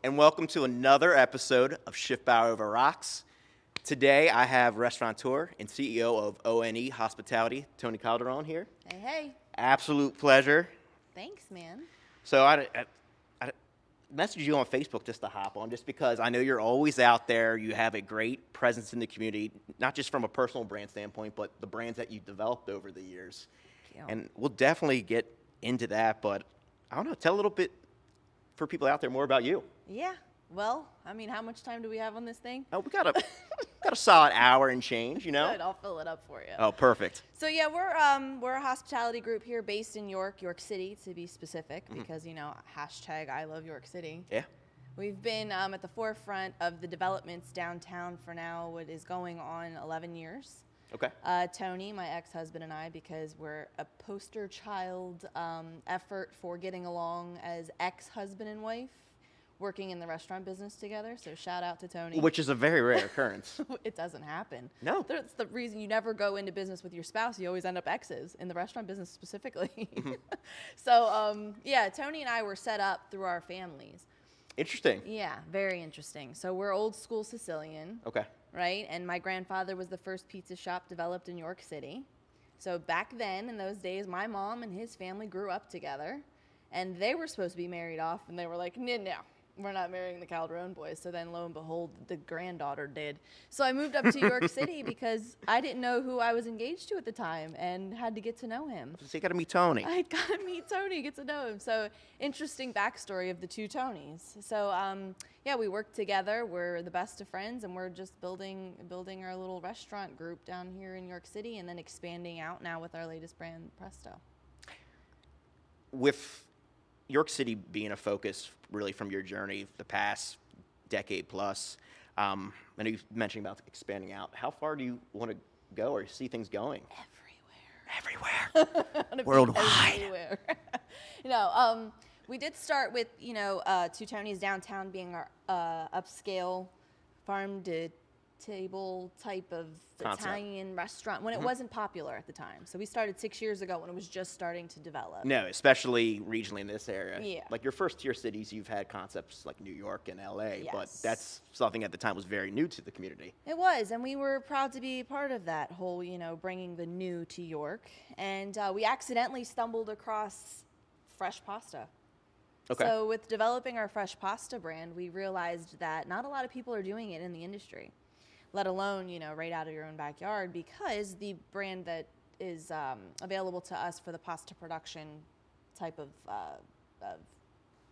and welcome to another episode of Schiffbauer Over Rocks. Today I have Restaurateur and CEO of O.N.E. Hospitality, Toni Calderone here. Hey, hey. Absolute pleasure. Thanks, man. So I messaged you on Facebook just to hop on, just because I know you're always out there. You have a great presence in the community, not just from a personal brand standpoint, but the brands that you've developed over the years. And we'll definitely get into that, but I don't know, tell a little bit for people out there more about you. Yeah. Well, I mean, how much time do we have on this thing? Oh, we got a solid hour and change, you know? Good, I'll fill it up for you. Oh, perfect. So yeah, we're a hospitality group here based in York City to be specific, because hashtag I love York City. Yeah. We've been at the forefront of the developments downtown for now what is going on 11 years. Okay. Toni, my ex-husband, and I, because we're a poster child effort for getting along as ex-husband and wife, working in the restaurant business together. So shout out to Toni. Which is a very rare occurrence. It doesn't happen. No. That's the reason you never go into business with your spouse. You always end up exes, in the restaurant business specifically. So, yeah, Toni and I were set up through our families. Interesting. Yeah, very interesting. So we're old school Sicilian. Okay. Right? And my grandfather was the first pizza shop developed in York City. So back then, in those days, my mom and his family grew up together, and they were supposed to be married off, and they were like, no, we're not marrying the Calderone boys. So then, lo and behold, the granddaughter did. So I moved up to York City because I didn't know who I was engaged to at the time and had to get to know him. So you got to meet Toni. I got to meet Toni, get to know him. So interesting backstory of the two Tonis. So yeah, we work together. We're the best of friends, and we're just building our little restaurant group down here in York City, and then expanding out now with our latest brand, Presto. With York City being a focus really from your journey the past decade plus, I know you mentioned about expanding out. How far do you want to go or see things going? Everywhere. Worldwide. Everywhere. We did start with, Two Toni's downtown being our upscale farm to table type of Concept. Italian restaurant when it wasn't popular at the time. So we started 6 years ago when it was just starting to develop. No, especially regionally in this area. Yeah. Like your first tier cities, you've had concepts like New York and LA, but Yes. that's something at the time was very new to the community. It was, and we were proud to be part of that whole, bringing the new to York. And we accidentally stumbled across fresh pasta. Okay. So with developing our fresh pasta brand, we realized that not a lot of people are doing it in the industry, let alone, right out of your own backyard, because the brand that is available to us for the pasta production type of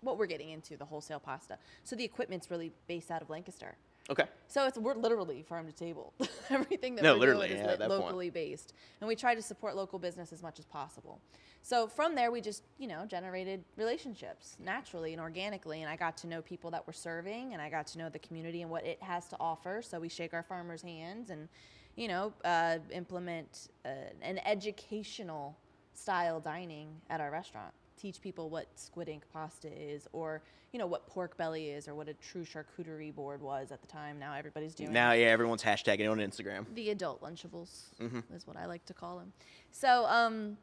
what we're getting into, the wholesale pasta. So the equipment's really based out of Lancaster. Okay. So we're literally farm to table. Everything that No, we're literally, doing yeah, at is that locally based. And we try to support local business as much as possible. So from there, we just, generated relationships naturally and organically. And I got to know people that were serving, and I got to know the community and what it has to offer. So we shake our farmers' hands and, implement an educational style dining at our restaurant. Teach people what squid ink pasta is, or what pork belly is, or what a true charcuterie board was at the time. Now everybody's doing Now, yeah, everyone's hashtagging it on Instagram. the adult Lunchables is what I like to call them. So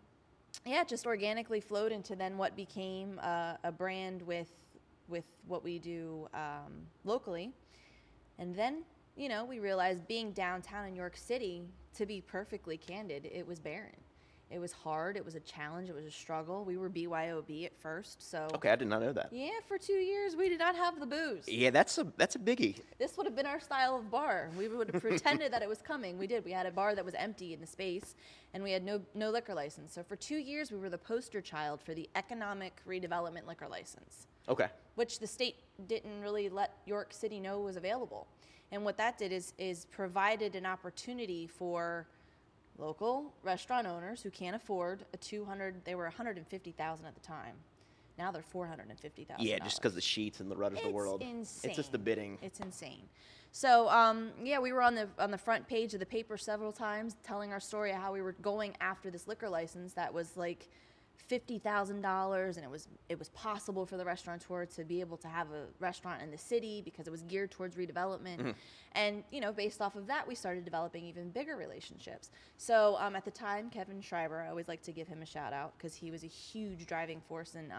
yeah, just organically flowed into then what became a brand with what we do locally. And then we realized, being downtown in York City, to be perfectly candid, it was barren. It was hard. It was a challenge. It was a struggle. We were BYOB at first, so. Okay, I did not know that. Yeah, for 2 years we did not have the booze. Yeah, that's a biggie. This would have been our style of bar. We would have pretended that it was coming. We did. We had a bar that was empty in the space, and we had no liquor license. So for 2 years we were the poster child for the economic redevelopment liquor license. Okay. Which the state didn't really let York City know was available. And what that did is provided an opportunity for local restaurant owners who can't afford they were $150,000 at the time. Now they're $450,000. Yeah, just because the sheets and the rudders of the world. Insane. It's just the bidding. It's insane. So yeah, we were on the front page of the paper several times, telling our story of how we were going after this liquor license that was like $50,000, and it was possible for the restaurateur to be able to have a restaurant in the city because it was geared towards redevelopment. And based off of that, we started developing even bigger relationships. So at the time, Kevin Schreiber, I always like to give him a shout out because he was a huge driving force in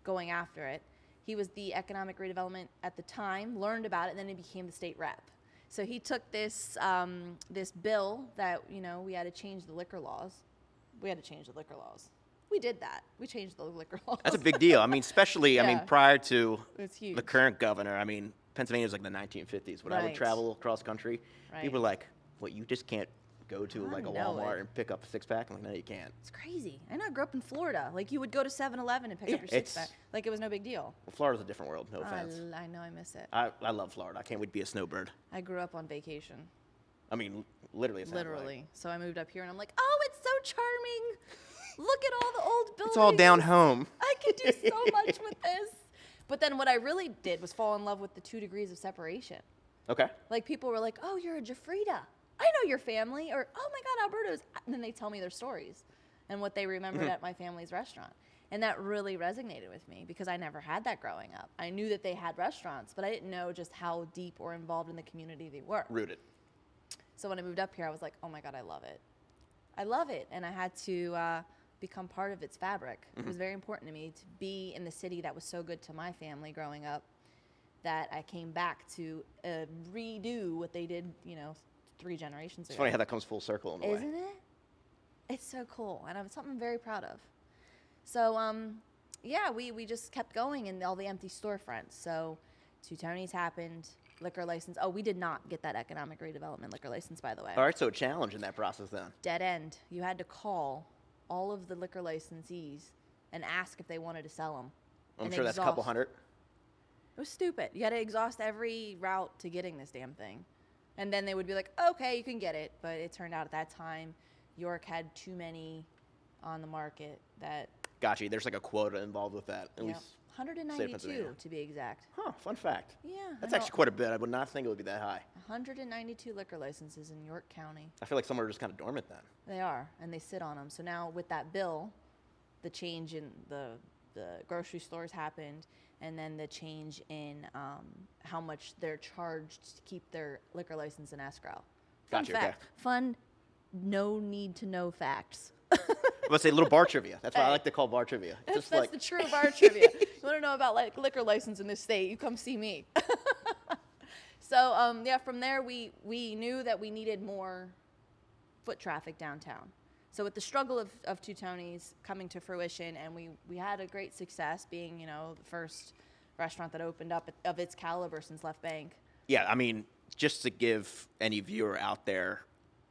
going after it. He was the economic redevelopment at the time, learned about it, and then he became the state rep. So he took this this bill that, you know, we had to change the liquor laws. We had to change the liquor laws. We did that. We changed the liquor laws. That's a big deal. I mean, especially, I mean, Yeah. prior to It's huge. the current governor, I mean, Pennsylvania was like the 1950s. When I would Right. travel across country, Right. people were like, what, you just can't go to I like a know Walmart it. and pick up a six-pack? I'm like, no, you can't. It's crazy. I know. I grew up in Florida. Like, you would go to 7-Eleven and pick Yeah, up your six-pack. Like, it was no big deal. Well, Florida's a different world, no offense. I know. I miss it. I love Florida. I can't wait to be a snowbird. I grew up on vacation. I mean, literally. It sounds like. Literally. So I moved up here, and I'm like, oh, it's so charming. Look at all the old buildings. It's all down home. I could do so much with this. But then what I really did was fall in love with the 2 degrees of separation. Okay. Like, people were like, oh, you're a Jafrida. I know your family. Or, oh, my God, Alberto's. And then they tell me their stories and what they remembered at my family's restaurant. And that really resonated with me because I never had that growing up. I knew that they had restaurants, but I didn't know just how deep or involved in the community they were. Rooted. So when I moved up here, I was like, oh, my God, I love it. I love it. And I had to become part of its fabric. It was very important to me to be in the city that was so good to my family growing up that I came back to redo what they did, you know, 3 generations It's ago. funny how that comes full circle in a way. Isn't it? It's so cool, and it's something I'm very proud of. So, yeah, we just kept going in all the empty storefronts. So, 2 Tony's happened, liquor license. Oh, we did not get that economic redevelopment liquor license, by the way. All right, so a challenge in that process then. Dead end. You had to call all of the liquor licensees and ask if they wanted to sell them. I'm sure that's a couple hundred. It was stupid. You had to exhaust every route to getting this damn thing. And then they would be like, okay, you can get it. But it turned out at that time, York had too many on the market that... Gotcha. There's like a quota involved with that. At Yep. least 192 Pennsylvania. to be exact. Huh, fun fact. Yeah. That's I know. actually quite a bit. I would not think it would be that high. 192 liquor licenses in York County. I feel like some are just kind of dormant then. They are, and they sit on them. So now with that bill, the change in the grocery stores happened, and then the change in how much they're charged to keep their liquor license in escrow. Fun Gotcha, fact. okay. Fun, no need to know facts. Let's say a little bar trivia. That's what I like to call bar trivia. It's just That's like the true bar trivia. You want to know about like liquor license in this state? You come see me. So yeah, from there we knew that we needed more foot traffic downtown. So with the struggle of 2 Tony's coming to fruition, and we had a great success being, you know, the first restaurant that opened up of its caliber since Left Bank. yeah, I mean, just to give any viewer out there,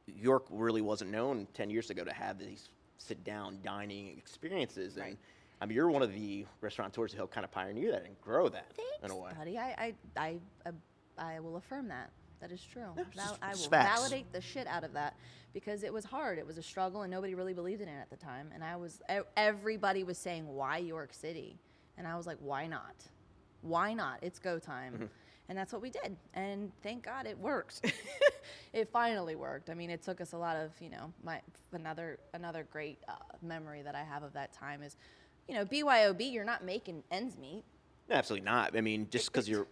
York really wasn't known 10 years ago to have these sit-down dining experiences. And Right. I mean, you're one of the restaurateurs who helped kind of pioneer that and grow that in a way. Buddy, I will affirm that. That is true. Yeah, it's just- I it's will facts. validate the shit out of that because it was hard. It was a struggle, and nobody really believed in it at the time. And everybody was saying, "Why York City?" And I was like, "Why not? Why not? It's go time." And that's what we did. And thank God it worked. It finally worked. I mean, it took us a lot of, you know, another great memory that I have of that time is, you know, BYOB, you're not making ends meet. No, absolutely not. I mean, just because your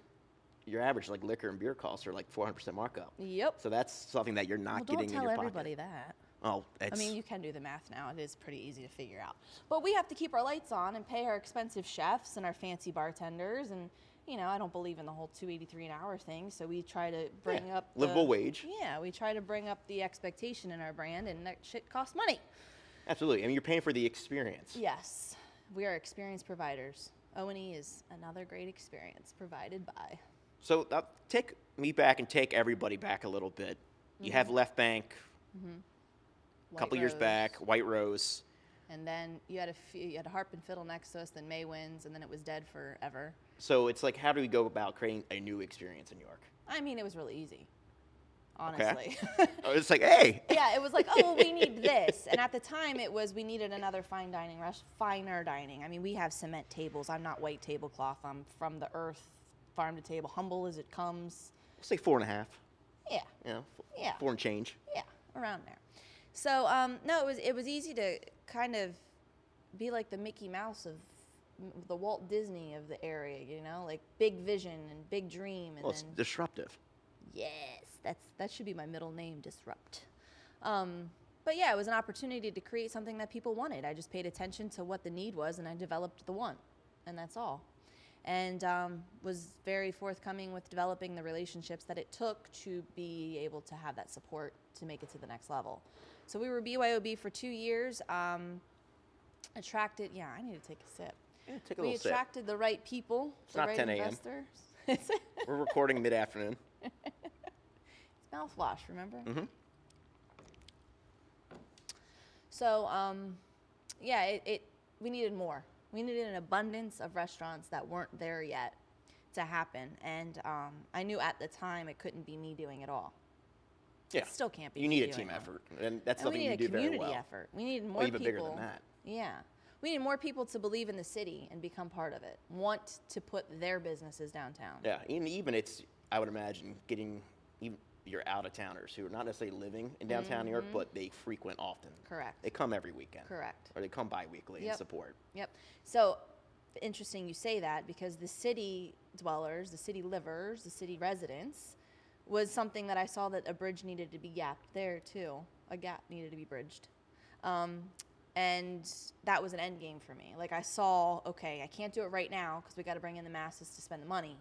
average like liquor and beer costs are like 400% markup. Yep. So that's something that you're not Well, getting don't in tell your everybody pocket. that. Oh, it's, I mean, you can do the math now. It is pretty easy to figure out. But we have to keep our lights on and pay our expensive chefs and our fancy bartenders. And, you know, I don't believe in the whole $2.83 an hour thing. So we try to bring up livable wage. Yeah, we try to bring up the expectation in our brand, and that shit costs money. Absolutely. I mean, you're paying for the experience. Yes, we are experience providers. O.N.E is another great experience provided by. So take me back and take everybody back a little bit. You have Left Bank a couple White years Rose. back, White Rose. And then you had a harp and fiddle next to us, then May Winds, and then it was dead forever. So it's like, how do we go about creating a new experience in York? I mean, it was really easy, honestly. Oh, it's like, hey. Yeah, it was like, oh, well, we need this. And at the time, it was we needed another finer dining. I mean, we have cement tables. I'm not white tablecloth. I'm from the earth, farm to table, humble as it comes. Let's say 4.5. Yeah, You know, Yeah. 4 and change. yeah, around there. So, no, it was easy to kind of be like the Mickey Mouse of the Walt Disney of the area, you know, like big vision and big dream, and Well, it's then disruptive. yes, that should be my middle name, Disrupt. But yeah, it was an opportunity to create something that people wanted. I just paid attention to what the need was, and I developed the want, and that's all. and was very forthcoming with developing the relationships that it took to be able to have that support to make it to the next level. So we were BYOB for 2 years. Attracted, I need to take a sip. Yeah, take a We little sip. attracted the right people, It's the not right 10 a.m. investors. We're recording mid-afternoon. It's mouthwash, remember? Mm-hmm. So, we needed more. We needed an abundance of restaurants that weren't there yet to happen. And I knew at the time it couldn't be me doing it all. Yeah. It still can't be You me need a doing team it all. effort, and that's And we something need you a do very community well. effort. We need more even people. bigger than that. Yeah. We need more people to believe in the city and become part of it, want to put their businesses downtown. Yeah, and even it's, I would imagine, getting even your out-of-towners who are not necessarily living in downtown New York, but they frequent often. Correct. They come every weekend. Correct. Or they come bi-weekly and Yep. support. Yep. So interesting you say that, because the city dwellers, the city livers, the city residents was something that I saw that a bridge needed to be gapped there too. A gap needed to be bridged. And that was an end game for me. Like, I saw, okay, I can't do it right now because we got to bring in the masses to spend the money.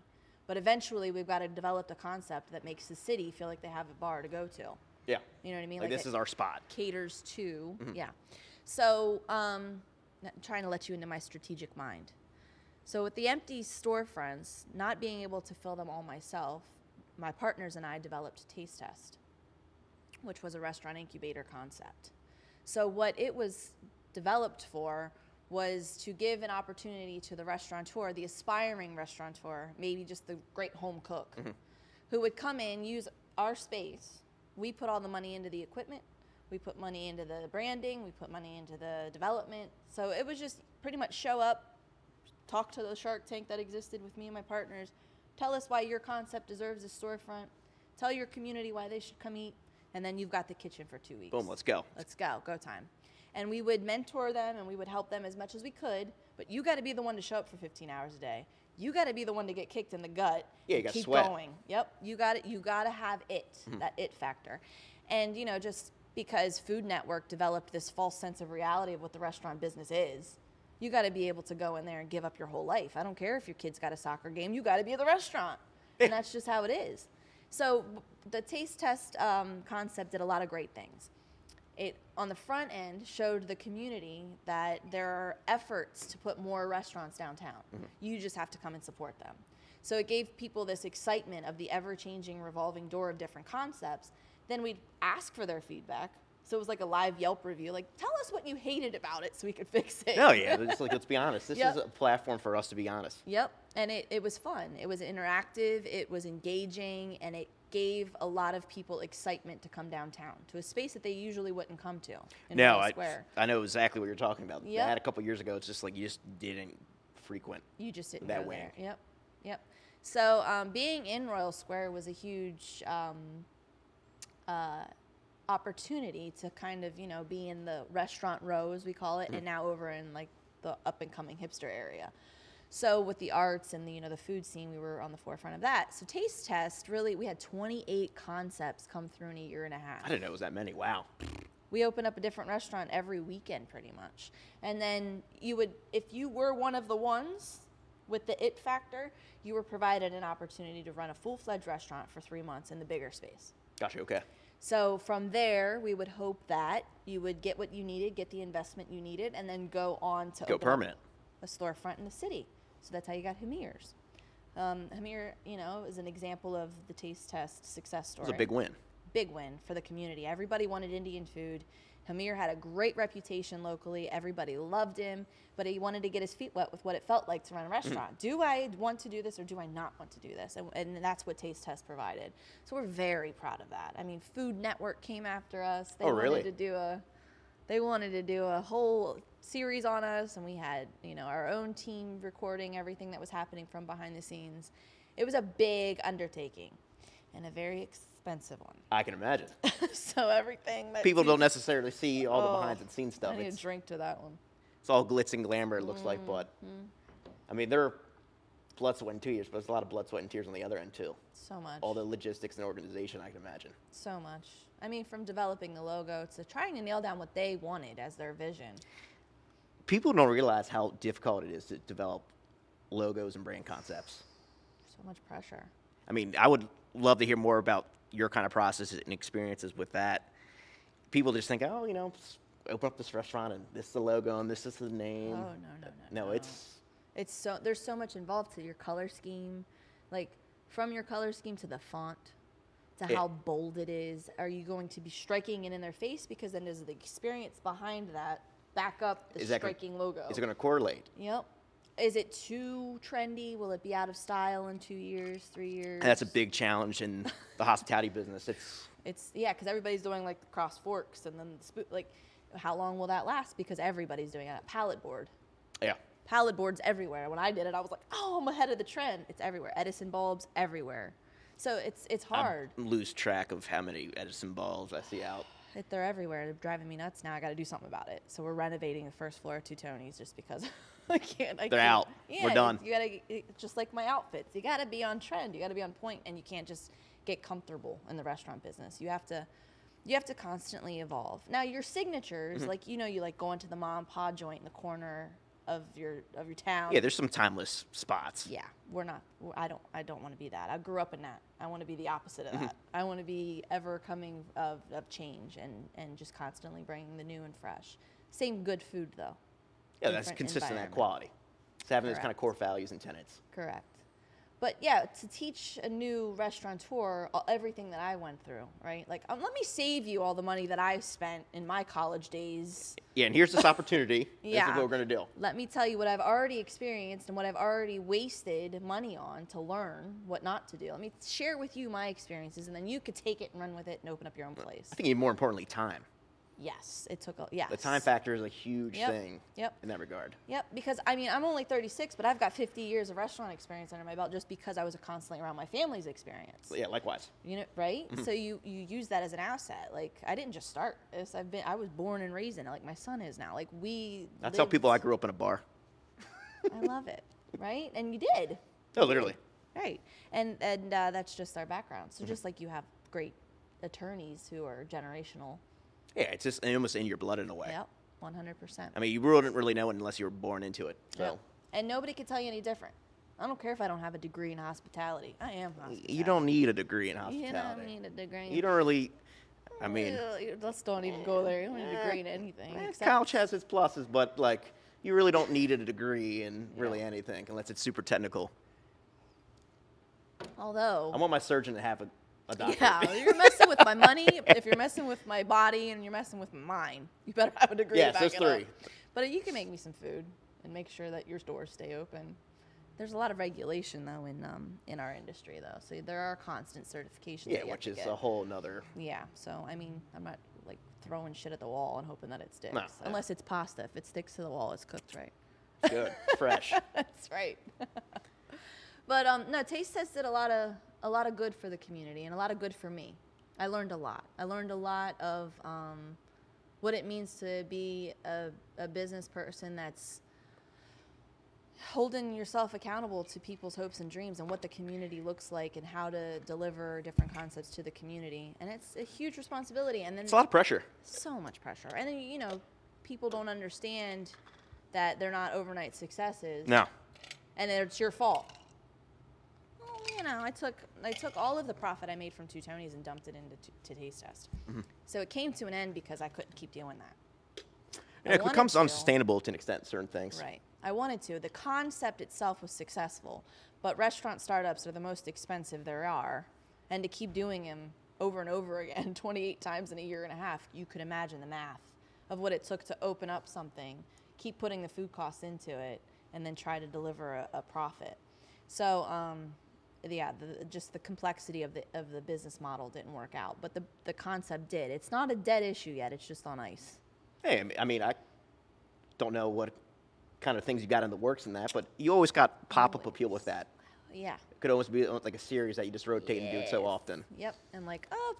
But eventually we've got to develop a concept that makes the city feel like they have a bar to go to. Yeah. You know what I mean? Like this is our spot. Caters to, yeah. So, trying to let you into my strategic mind. So with the empty storefronts, not being able to fill them all myself, my partners and I developed Taste Test, which was a restaurant incubator concept. So what it was developed for was to give an opportunity to the restaurateur, the aspiring restaurateur, maybe just the great home cook, who would come in, use our space. We put all the money into the equipment. We put money into the branding. We put money into the development. So it was just pretty much show up, talk to the Shark Tank that existed with me and my partners, tell us why your concept deserves a storefront, tell your community why they should come eat, and then you've got the kitchen for 2 weeks. Boom, let's go. Let's go time. And we would mentor them and we would help them as much as we could, but you got to be the one to show up for 15 hours a day. You got to be the one to get kicked in the gut. Yeah, you and gotta keep sweat. going. Yep, you got it. You got to have it, that it factor. And just because Food Network developed this false sense of reality of what the restaurant business is, you got to be able to go in there and give up your whole life. I don't care if your kid's got a soccer game. You got to be at the restaurant. And that's just how it is. So the Taste Test concept did a lot of great things. It, on the front end, showed the community that there are efforts to put more restaurants downtown. You just have to come and support them. So it gave people this excitement of the ever-changing revolving door of different concepts. Then we'd ask for their feedback. So it was like a live Yelp review. Like, tell us what you hated about it so we could fix it. No, yeah, it's like, let's be honest. This Yep. is a platform for us to be honest. Yep, and it was fun. It was interactive, it was engaging, and it gave a lot of people excitement to come downtown to a space that they usually wouldn't come to in No, Royal Square. I know exactly what you're talking about. Yep. That a couple years ago, it's just like you just didn't frequent. You just didn't that go wing. there. Yep. So being in Royal Square was a huge opportunity to kind of, be in the restaurant row, as we call it, and now over in like the up and coming hipster area. So with the arts and the, the food scene, we were on the forefront of that. So Taste Test, really, we had 28 concepts come through in a year and a half. I didn't know it was that many. Wow. We opened up a different restaurant every weekend pretty much. And then if you were one of the ones with the it factor, you were provided an opportunity to run a full-fledged restaurant for 3 months in the bigger space. Gotcha, okay. So from there, we would hope that you would get what you needed, get the investment you needed, and then go on to Go open up permanent. a storefront in the city. So that's how you got Hamir's. Hamir, is an example of the Taste Test success story. It was a big win. Big win for the community. Everybody wanted Indian food. Hamir had a great reputation locally. Everybody loved him, but he wanted to get his feet wet with what it felt like to run a restaurant. Do I want to do this or do I not want to do this? And that's what Taste Test provided. So we're very proud of that. I mean, Food Network came after us. They really? They wanted to do a whole series on us, and we had, our own team recording everything that was happening from behind the scenes. It was a big undertaking and a very expensive one. I can imagine. So everything that People don't necessarily see all the behind the scenes stuff. I need a It's drink to that one. all glitz and glamour, it looks like, but I mean, there are blood, sweat, and tears, but there's a lot of blood, sweat, and tears on the other end, too. So much. All the logistics and organization, I can imagine. So much. I mean, from developing the logo to trying to nail down what they wanted as their vision. People don't realize how difficult it is to develop logos and brand concepts? So much pressure. I mean, I would love to hear more about your kind of processes and experiences with that. People just think, oh, open up this restaurant and this is the logo and this is the name. Oh, no. No, It's so, there's so much involved to your color scheme, like from your color scheme to the font, to how bold it is. Are you going to be striking it in their face? Because then there's the experience behind that back up the striking logo. Is it going to correlate? Yep. Is it too trendy? Will it be out of style in 2 years, 3 years? And that's a big challenge in the hospitality business. Yeah, because everybody's doing like the cross forks and then like, how long will that last? Because everybody's doing it. Pallet board. Yeah. Pallet boards everywhere. When I did it, I was like, oh, I'm ahead of the trend. It's everywhere. Edison bulbs everywhere. So it's hard. I lose track of how many Edison bulbs I see out. They're everywhere. They're driving me nuts now. I got to do something about it. So we're renovating the first floor of Toni's just because I can't. They're out. Yeah, we're done. You gotta, just like my outfits. You got to be on trend. You got to be on point, and you can't just get comfortable in the restaurant business. You have to constantly evolve. Now your signatures, like you like going to the mom and pop joint in the corner of your town. Yeah, there's some timeless spots. Yeah, we're not. I don't want to be that. I grew up in that. I want to be the opposite of that. I want to be ever coming of change and just constantly bringing the new and fresh. Same good food though. Yeah, that's consistent at quality. It's having those kind of core values and tenets. Correct. But yeah, to teach a new restaurateur everything that I went through, right? Like, let me save you all the money that I spent in my college days. Yeah, and here's this opportunity. Yeah. This is what we're going to do. Let me tell you what I've already experienced and what I've already wasted money on to learn what not to do. Let me share with you my experiences, and then you could take it and run with it and open up your own place. I think even more importantly, time. Yes, it took yes. The time factor is a huge thing in that regard. Yep, because I mean, I'm only 36, but I've got 50 years of restaurant experience under my belt just because I was constantly around my family's experience. Yeah, likewise. Right? So you use that as an asset. Like, I didn't just start this. I was born and raised in it, like my son is now. Like, I tell people I grew up in a bar. I love it, right? And you did. Oh, literally. Right. And that's just our background. So just like you have great attorneys who are generational. Yeah, it's just almost in your blood in a way. Yep, 100%. I mean, you wouldn't really know it unless you were born into it. So. Yep. And nobody can tell you any different. I don't care if I don't have a degree in hospitality. I am hospitality. You don't need a degree in hospitality. You don't need a degree. You don't really, I mean. Let's don't even go there. You don't need a degree in anything. College has its pluses, but like, you really don't need a degree in really anything unless it's super technical. Although. I want my surgeon to have a doctorate. Yeah, you're messing with my money. If you're messing with my body and you're messing with mine, you better have a degree to back there's it three. up. But you can make me some food and make sure that your doors stay open. There's a lot of regulation though in our industry though, so there are constant certifications. Yeah, which is a whole nother. Yeah, so I mean, I'm not like throwing shit at the wall and hoping that it sticks. No, unless it's pasta. If it sticks to the wall, it's cooked right. Good, fresh. That's right. But no, taste test did a lot of good for the community and a lot of good for me. I learned a lot. I learned a lot of what it means to be a business person that's holding yourself accountable to people's hopes and dreams and what the community looks like and how to deliver different concepts to the community. And it's a huge responsibility. And then it's a lot of pressure. So much pressure. And then, people don't understand that they're not overnight successes. No. And it's your fault. I took all of the profit I made from Two Toni's and dumped it into Taste Test. Mm-hmm. So it came to an end because I couldn't keep doing that. Yeah, it becomes unsustainable to an extent, certain things. Right. I wanted to. The concept itself was successful, but restaurant startups are the most expensive there are. And to keep doing them over and over again, 28 times in a year and a half, you could imagine the math of what it took to open up something, keep putting the food costs into it, and then try to deliver a profit. So, just the complexity of the business model didn't work out, but the concept did. It's not a dead issue yet. It's just on ice. Hey, I mean, I don't know what kind of things you got in the works in that, but you always got pop-up appeal with that. Yeah. It could almost be like a series that you just rotate and do it so often. Yep. And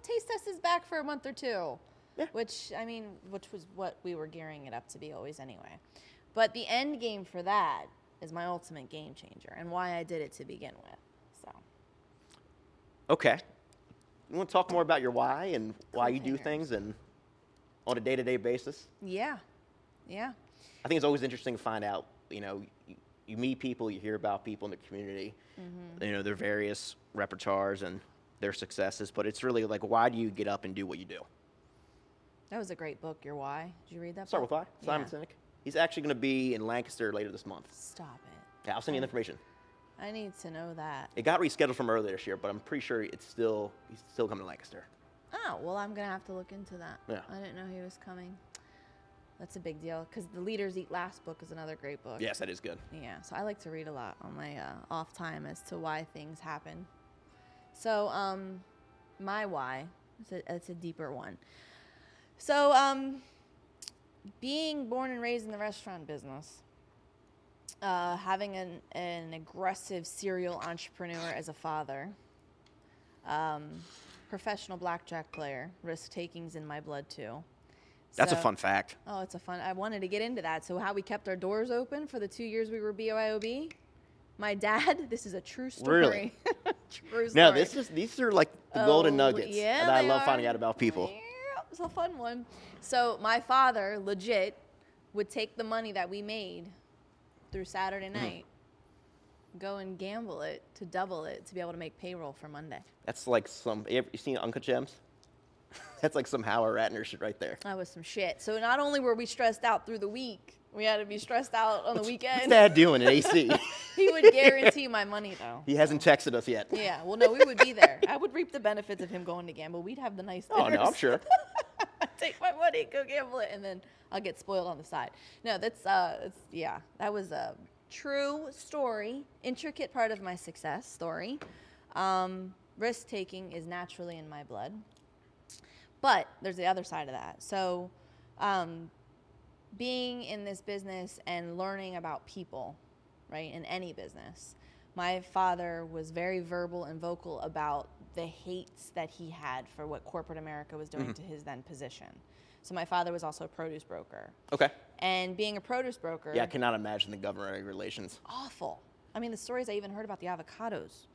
Taste Test is back for a month or two. Yeah. Which was what we were gearing it up to be always anyway. But the end game for that is my ultimate game changer and why I did it to begin with. So. Okay. You want to talk more about your why and why you do things and on a day-to-day basis? Yeah. Yeah. I think it's always interesting to find out, you meet people, you hear about people in the community, their various repertoires and their successes, but it's really like, why do you get up and do what you do? That was a great book, Your Why. Did you read that Start book? with why? Simon Sinek. He's actually going to be in Lancaster later this month. Stop it. Yeah, I'll send you the information. I need to know that. It got rescheduled from earlier this year, but I'm pretty sure he's still coming to Lancaster. Oh, well, I'm going to have to look into that. Yeah. I didn't know he was coming. That's a big deal, because The Leaders Eat Last book is another great book. Yes, that is good. Yeah, so I like to read a lot on my off time as to why things happen. So, my why, it's a deeper one. So, being born and raised in the restaurant business, having an aggressive serial entrepreneur as a father, professional blackjack player, risk taking's in my blood too. That's a fun fact. Oh, it's a fun. I wanted to get into that. So how we kept our doors open for the 2 years we were BYOB. My dad, this is a true story. Really? True story. No, these are like the golden nuggets yeah, that I they love are. finding out about people. Yeah, it's a fun one. So my father, legit, would take the money that we made through Saturday night, go and gamble it to double it to be able to make payroll for Monday. That's like you seen Uncut Gems? That's like some Howard Ratner shit right there. That was some shit. So not only were we stressed out through the week, we had to be stressed out on the weekend. What's Dad doing in AC? He would guarantee my money, though. He hasn't texted us yet. Yeah, well, no, we would be there. I would reap the benefits of him going to gamble. We'd have the nice dinners. Oh, no, I'm sure. Take my money, go gamble it, and then I'll get spoiled on the side. No, that was a true story, intricate part of my success story. Risk-taking is naturally in my blood. But there's the other side of that. So being in this business and learning about people, right, in any business, my father was very verbal and vocal about the hates that he had for what corporate America was doing to his then position. So my father was also a produce broker. Okay. And being a produce broker... Yeah, I cannot imagine the government relations. Awful. I mean, the stories I even heard about the avocados.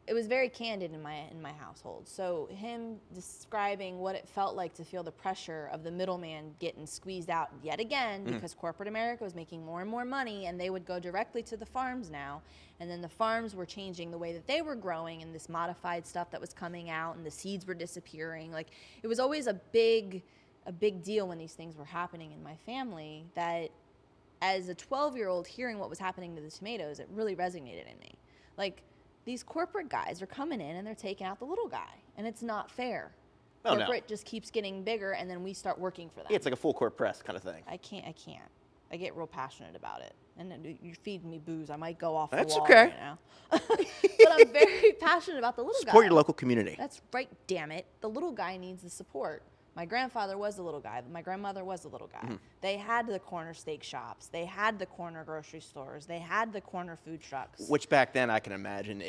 It was very candid in my household. So him describing what it felt like to feel the pressure of the middleman getting squeezed out yet again because corporate America was making more and more money, and they would go directly to the farms now. And then the farms were changing the way that they were growing, and this modified stuff that was coming out, and the seeds were disappearing. Like, it was always a big deal when these things were happening in my family, that as a 12-year-old hearing what was happening to the tomatoes, it really resonated in me. Like, these corporate guys are coming in and they're taking out the little guy, and it's not fair. Oh, Corporate just keeps getting bigger, and then we start working for them. Yeah, it's like a full court press kind of thing. I can't. I get real passionate about it. And then you're feeding me booze, I might go off the That's wall okay. right now. But I'm very passionate about the little guy. Support your local community. That's right, damn it. The little guy needs the support. My grandfather was the little guy. My grandmother was the little guy. They had the corner steak shops. They had the corner grocery stores. They had the corner food trucks. Which back then, I can imagine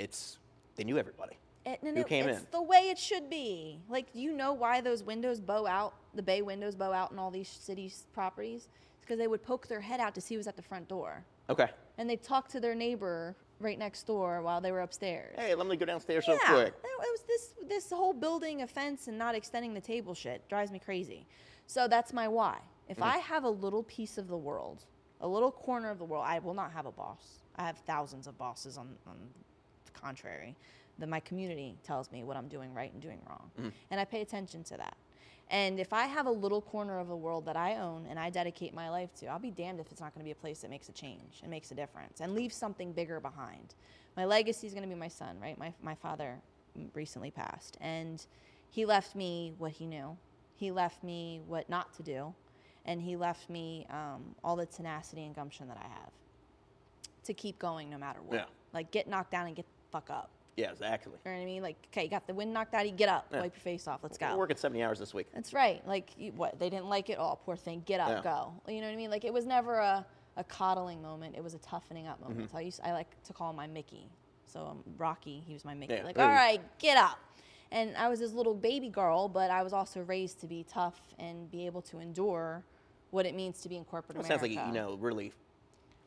they knew everybody. Who came in? It's the way it should be. Like, you know why those windows bow out, the bay windows bow out in all these cities' properties? It's because they would poke their head out to see who's at the front door. Okay. And they'd talk to their neighbor right next door while they were upstairs. Hey, let me go downstairs real Yeah, quick. it was this whole building a fence and not extending the table shit drives me crazy. So that's my why. If I have a little piece of the world, a little corner of the world, I will not have a boss. I have thousands of bosses on the contrary. That my community tells me what I'm doing right and doing wrong. And I pay attention to that. And if I have a little corner of the world that I own and I dedicate my life to, I'll be damned if it's not going to be a place that makes a change and makes a difference and leaves something bigger behind. My legacy is going to be my son, right? My father recently passed, and he left me what he knew. He left me what not to do, and he left me all the tenacity and gumption that I have to keep going no matter what. Yeah. Like, get knocked down and get the fuck up. Yeah, exactly. You know what I mean? Like, okay, you got the wind knocked out of you, get up, wipe your face off, let's go. We're working 70 hours this week. That's right. Like, what, they didn't like it? Oh, poor thing, get up, go. You know what I mean? Like, it was never a coddling moment. It was a toughening up moment. So I like to call him my Mickey. So Rocky, he was my Mickey. Yeah, like, all right, get up. And I was this little baby girl, but I was also raised to be tough and be able to endure what it means to be in corporate America. Sounds like he, really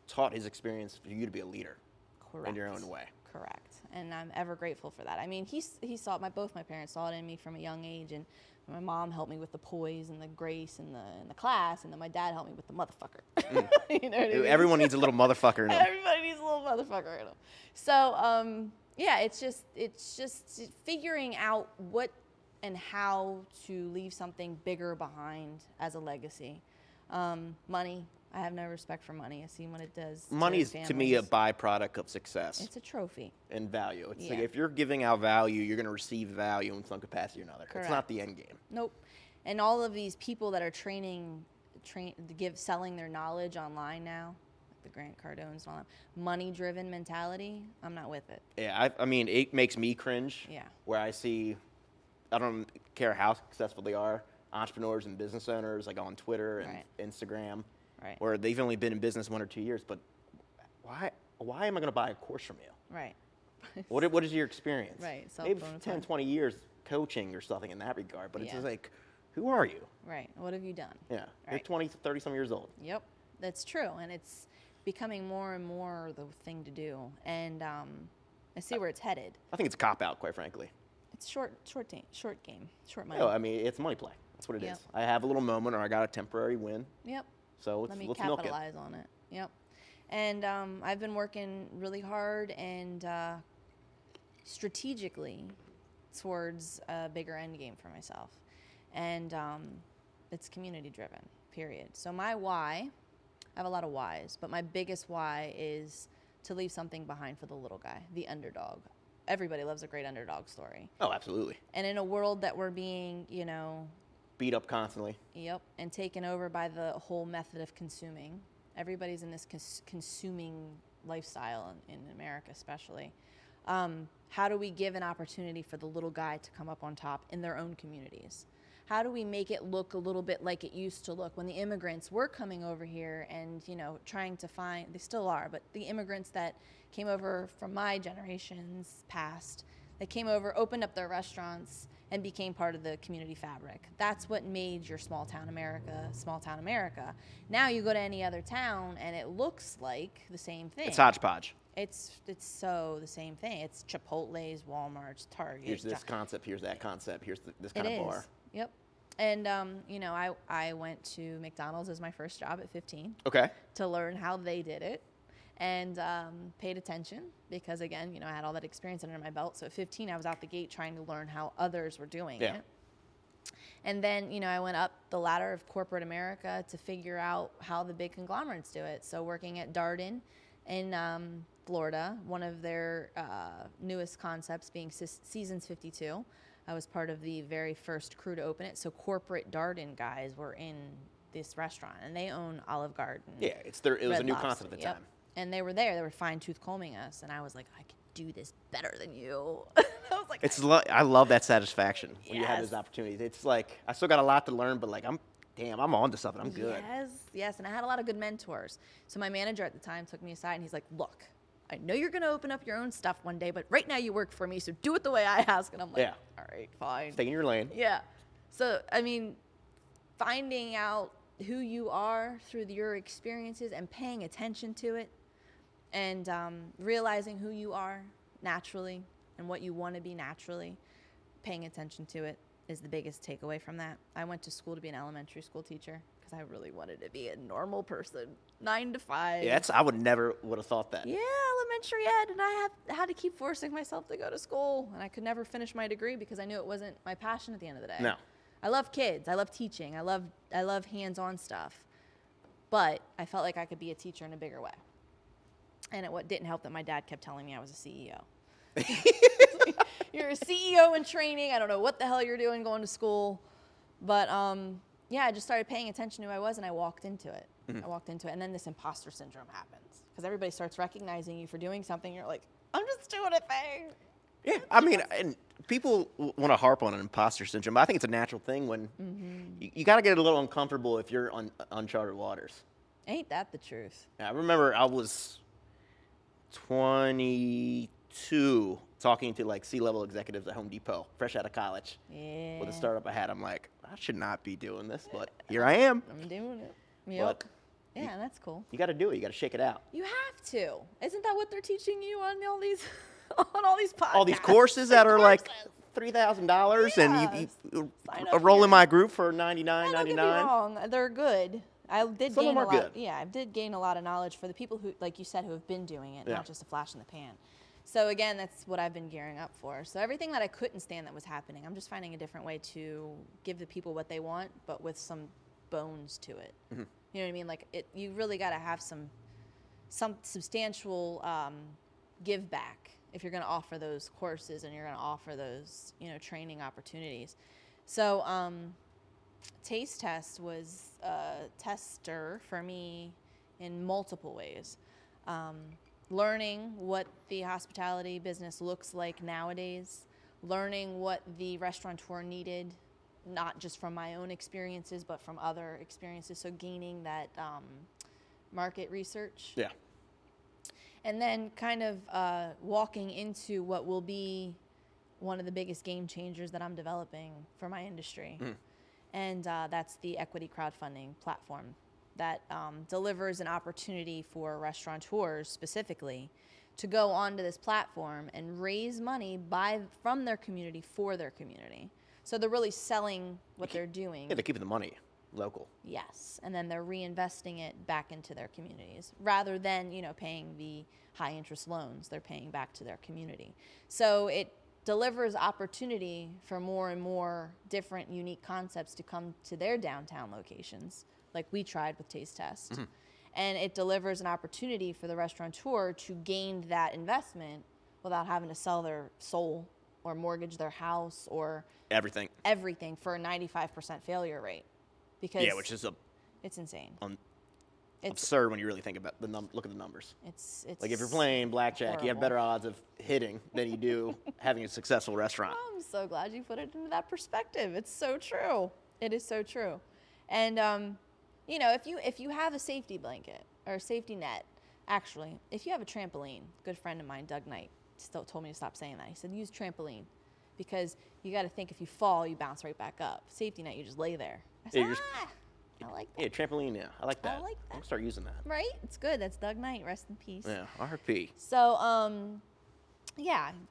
taught his experience for you to be a leader. Of Correct. in your own way. Correct. And I'm ever grateful for that. I mean, he saw both my parents saw it in me from a young age, and my mom helped me with the poise and the grace and the class, and then my dad helped me with the motherfucker. You know what I mean? Everyone needs a little motherfucker in them. Everybody needs a little motherfucker in them. So, yeah, it's just figuring out what and how to leave something bigger behind as a legacy. Money. I have no respect for money. I've seen what it does. Money is, to me, a byproduct of success. It's a trophy. And value. It's like if you're giving out value, you're going to receive value in some capacity or another. Correct. It's not the end game. Nope. And all of these people that are selling their knowledge online now, like the Grant Cardones and all that, money-driven mentality, I'm not with it. Yeah, I mean, it makes me cringe. Yeah. Where I see, I don't care how successful they are, entrepreneurs and business owners, like on Twitter and Instagram, where they've only been in business 1 or 2 years, but why am I going to buy a course from you? Right. What is your experience? Right. Maybe 10, 20 years coaching or something in that regard, but it's just like, who are you? Right. What have you done? Yeah. You're 20, 30 some years old. Yep. That's true. And it's becoming more and more the thing to do. And I see where it's headed. I think it's a cop-out, quite frankly. It's short game, short money. No, I mean, it's money play. That's what it is. I have a little moment or I got a temporary win. Yep. So Let me let's milk it. capitalize on it. Yep. And I've been working really hard and strategically towards a bigger end game for myself. And it's community driven, period. So my why, I have a lot of whys, but my biggest why is to leave something behind for the little guy, the underdog. Everybody loves a great underdog story. Oh, absolutely. And in a world that we're being, beat up constantly. Yep, and taken over by the whole method of consuming. Everybody's in this consuming lifestyle in America especially. How do we give an opportunity for the little guy to come up on top in their own communities? How do we make it look a little bit like it used to look when the immigrants were coming over here and, trying to find, they still are, but the immigrants that came over from my generations past, they came over, opened up their restaurants, and became part of the community fabric. That's what made your small town America. Now you go to any other town and it looks like the same thing. It's hodgepodge. It's so the same thing. It's Chipotle's, Walmart's, Target. Here's this concept, here's that concept, here's this kind of bar. Yep. And, I went to McDonald's as my first job at 15. Okay. To learn how they did it. And paid attention because, again, I had all that experience under my belt. So at 15, I was out the gate trying to learn how others were doing it. And then, I went up the ladder of corporate America to figure out how the big conglomerates do it. So working at Darden in Florida, one of their newest concepts being Seasons 52. I was part of the very first crew to open it. So corporate Darden guys were in this restaurant, and they own Olive Garden. Yeah, it was a new concept at the time. And they were there. They were fine-tooth combing us, and I was like, I can do this better than you. I was like, I love that satisfaction when you have those opportunities. It's like I still got a lot to learn, but like I'm on to something. I'm good. Yes, and I had a lot of good mentors. So my manager at the time took me aside, and he's like, look, I know you're going to open up your own stuff one day, but right now you work for me, so do it the way I ask. And I'm like, all right, fine. Stay in your lane. Yeah. So, I mean, finding out who you are through your experiences and paying attention to it, and realizing who you are naturally and what you want to be naturally, paying attention to it is the biggest takeaway from that. I went to school to be an elementary school teacher because I really wanted to be a normal person, 9 to 5. Yeah, I would have thought that. Yeah, elementary ed, and I had to keep forcing myself to go to school, and I could never finish my degree because I knew it wasn't my passion at the end of the day. No. I love kids. I love teaching. I love hands-on stuff, but I felt like I could be a teacher in a bigger way. And what didn't help that my dad kept telling me I was a CEO. You're a CEO in training. I don't know what the hell you're doing going to school. But, I just started paying attention to who I was, and I walked into it. And then this imposter syndrome happens. Because everybody starts recognizing you for doing something. You're like, I'm just doing a thing. Yeah, I mean, and people want to harp on an imposter syndrome. But I think it's a natural thing when you got to get a little uncomfortable if you're on uncharted waters. Ain't that the truth? I remember I was 22 talking to like C-level executives at Home Depot, fresh out of college. Yeah. With a startup I had. I'm like, I should not be doing this, but here I am. I'm doing it. Yep. But Yeah, that's cool. You got to do it. You got to shake it out. You have to. Isn't that what they're teaching you on all these on all these podcasts? All these courses that are like $3,000, and you enroll in my group for $99.99. Don't get me wrong, they're good. I did Some of gain them a are lot. good. Yeah, I did gain a lot of knowledge for the people who, like you said, who have been doing it, Yeah. not just a flash in the pan. So again, that's what I've been gearing up for. So everything that I couldn't stand that was happening, I'm just finding a different way to give the people what they want, but with some bones to it. Mm-hmm. You know what I mean? Like you really got to have some substantial give back if you're going to offer those courses and you're going to offer those, training opportunities. So Taste Test was a tester for me in multiple ways. Learning what the hospitality business looks like nowadays, learning what the restaurateur needed, not just from my own experiences, but from other experiences. So gaining that market research. Yeah. And then kind of walking into what will be one of the biggest game changers that I'm developing for my industry. And that's the equity crowdfunding platform that delivers an opportunity for restaurateurs specifically to go onto this platform and raise money from their community for their community. So they're really selling what they're doing. Yeah, they're keeping the money local. Yes, and then they're reinvesting it back into their communities rather than, paying the high interest loans. They're paying back to their community. So it delivers opportunity for more and more different unique concepts to come to their downtown locations, like we tried with Taste Test. Mm-hmm. And it delivers an opportunity for the restaurateur to gain that investment without having to sell their soul or mortgage their house or everything for a 95% failure rate. Because which is it's insane. It's absurd when you really think about look at the numbers. It's like if you're playing blackjack, horrible. you have better odds of hitting than you do having a successful restaurant. I'm so glad you put it into that perspective. It's so true. It is so true. And if you have a safety blanket or a safety net, actually, if you have a trampoline, a good friend of mine, Doug Knight, still told me to stop saying that. He said use trampoline because you got to think if you fall, you bounce right back up. Safety net, you just lay there. I said, I like that. Yeah, trampoline, yeah. I like that. I like that. I'm going to start using that. Right? It's good. That's Doug Knight. Rest in peace. Yeah, RP. So,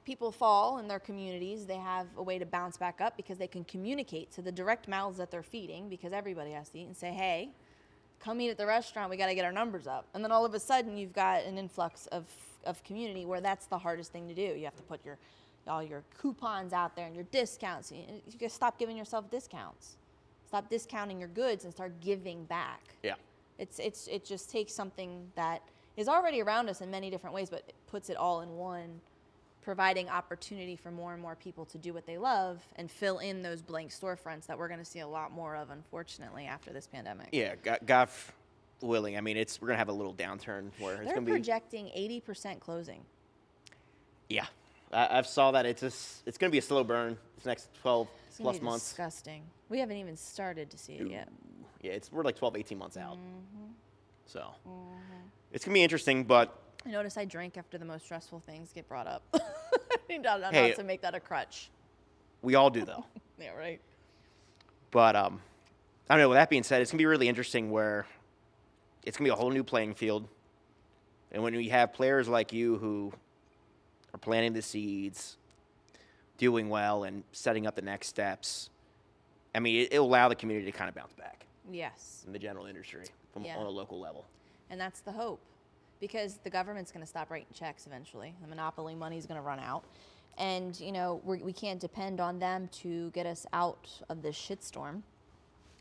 people fall in their communities. They have a way to bounce back up because they can communicate to the direct mouths that they're feeding, because everybody has to eat, and say, hey, come eat at the restaurant. We got to get our numbers up. And then all of a sudden, you've got an influx of community where that's the hardest thing to do. You have to put all your coupons out there and your discounts. You got to stop giving yourself discounts. Stop discounting your goods and start giving back. Yeah. It just takes something that is already around us in many different ways, but it puts it all in one, providing opportunity for more and more people to do what they love and fill in those blank storefronts that we're going to see a lot more of, unfortunately, after this pandemic. Yeah, God willing. I mean, we're going to have a little downturn where it's going to be... They're projecting 80% closing. Yeah. I've saw that. It's going to be a slow burn this next 12 plus months. Disgusting. We haven't even started to see it yet. Yeah, we're like 12, 18 months out. Mm-hmm. So it's going to be interesting, but... I notice I drink after the most stressful things get brought up. not to make that a crutch. We all do, though. Yeah, right. But, I don't know, with that being said, it's going to be really interesting where it's going to be a whole new playing field. And when we have players like you who are planting the seeds, doing well, and setting up the next steps, I mean, it'll allow the community to kind of bounce back. Yes. In the general industry on a local level. And that's the hope. Because the government's going to stop writing checks eventually. The monopoly money is going to run out. And, we can't depend on them to get us out of this shitstorm.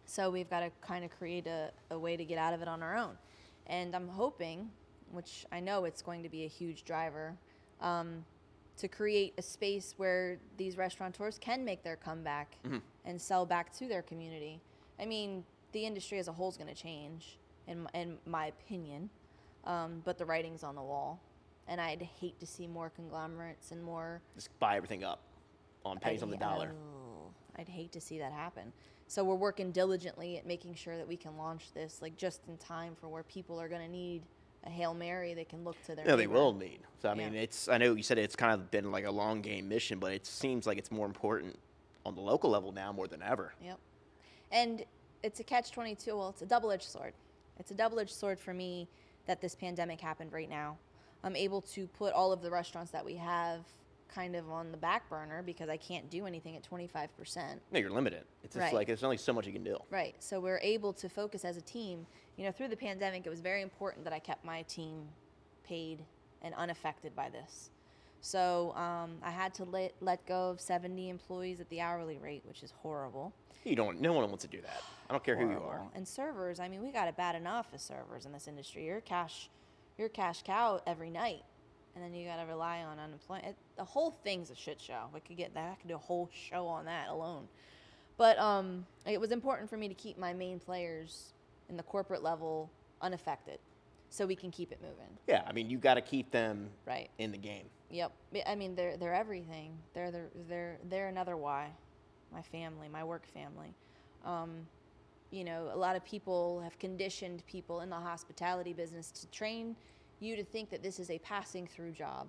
So we've got to kind of create a way to get out of it on our own. And I'm hoping, which I know it's going to be a huge driver, to create a space where these restaurateurs can make their comeback and sell back to their community. I mean, the industry as a whole is going to change, in my opinion. But the writing's on the wall, and I'd hate to see more conglomerates and more... Just buy everything up on pennies on the dollar. I'd hate to see that happen. So we're working diligently at making sure that we can launch this just in time for where people are going to need a Hail Mary they can look to their neighbor. They will need. So, I mean, I know you said it's kind of been like a long game mission, but it seems like it's more important on the local level now more than ever. Yep. And it's a catch-22. Well, it's a double-edged sword. It's a double-edged sword for me that this pandemic happened right now. I'm able to put all of the restaurants that we have kind of on the back burner because I can't do anything at 25%. No, you're limited. It's just Right. like, there's only so much you can do. Right. So we're able to focus as a team. You know, through the pandemic, it was very important that I kept my team paid and unaffected by this. So I had to let go of 70 employees at the hourly rate, which is horrible. No one wants to do that. I don't care who you are. And servers, I mean, we got it bad enough as servers in this industry. You're a cash cow every night, and then you got to rely on unemployment. The whole thing's a shit show. I could do a whole show on that alone. But it was important for me to keep my main players in the corporate level unaffected, so we can keep it moving. Yeah, I mean, you got to keep them Right. in the game. Yep. I mean, they're everything. They're another why. My family, my work family. You know, a lot of people have conditioned people in the hospitality business to train you to think that this is a passing through job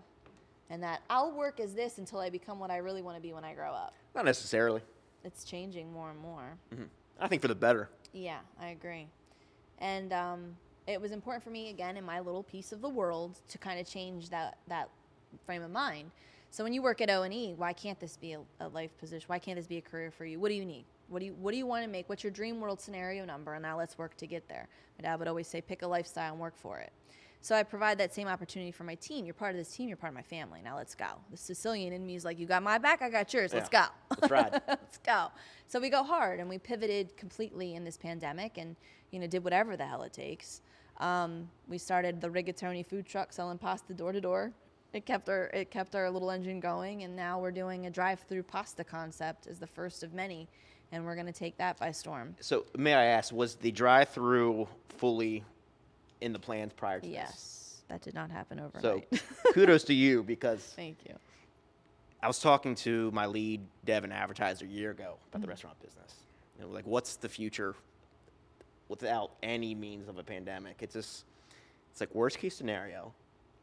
and that I'll work as this until I become what I really want to be when I grow up. Not necessarily. It's changing more and more. Mm-hmm. I think for the better. Yeah, I agree. And it was important for me, again, in my little piece of the world to kind of change that frame of mind. So when you work at O.N.E., why can't this be a life position? Why can't this be a career for you? What do you need? What do you want to make? What's your dream world scenario number? And now let's work to get there. My dad would always say, pick a lifestyle and work for it. So I provide that same opportunity for my team. You're part of this team. You're part of my family. Now let's go. The Sicilian in me is like, you got my back, I got yours. Let's go. Let's ride. Let's go. So we go hard, and we pivoted completely in this pandemic and, you know, did whatever the hell it takes. We started the rigatoni food truck selling pasta door to door. It kept our little engine going, and now we're doing a drive-through pasta concept as the first of many, and we're going to take that by storm. So may I ask, was the drive-through fully in the plans prior to this? Yes, that did not happen overnight. So kudos to you, because Thank you. I was talking to my lead dev and advertiser a year ago about the restaurant business. You know, like, what's the future without any means of a pandemic? It's like worst case scenario.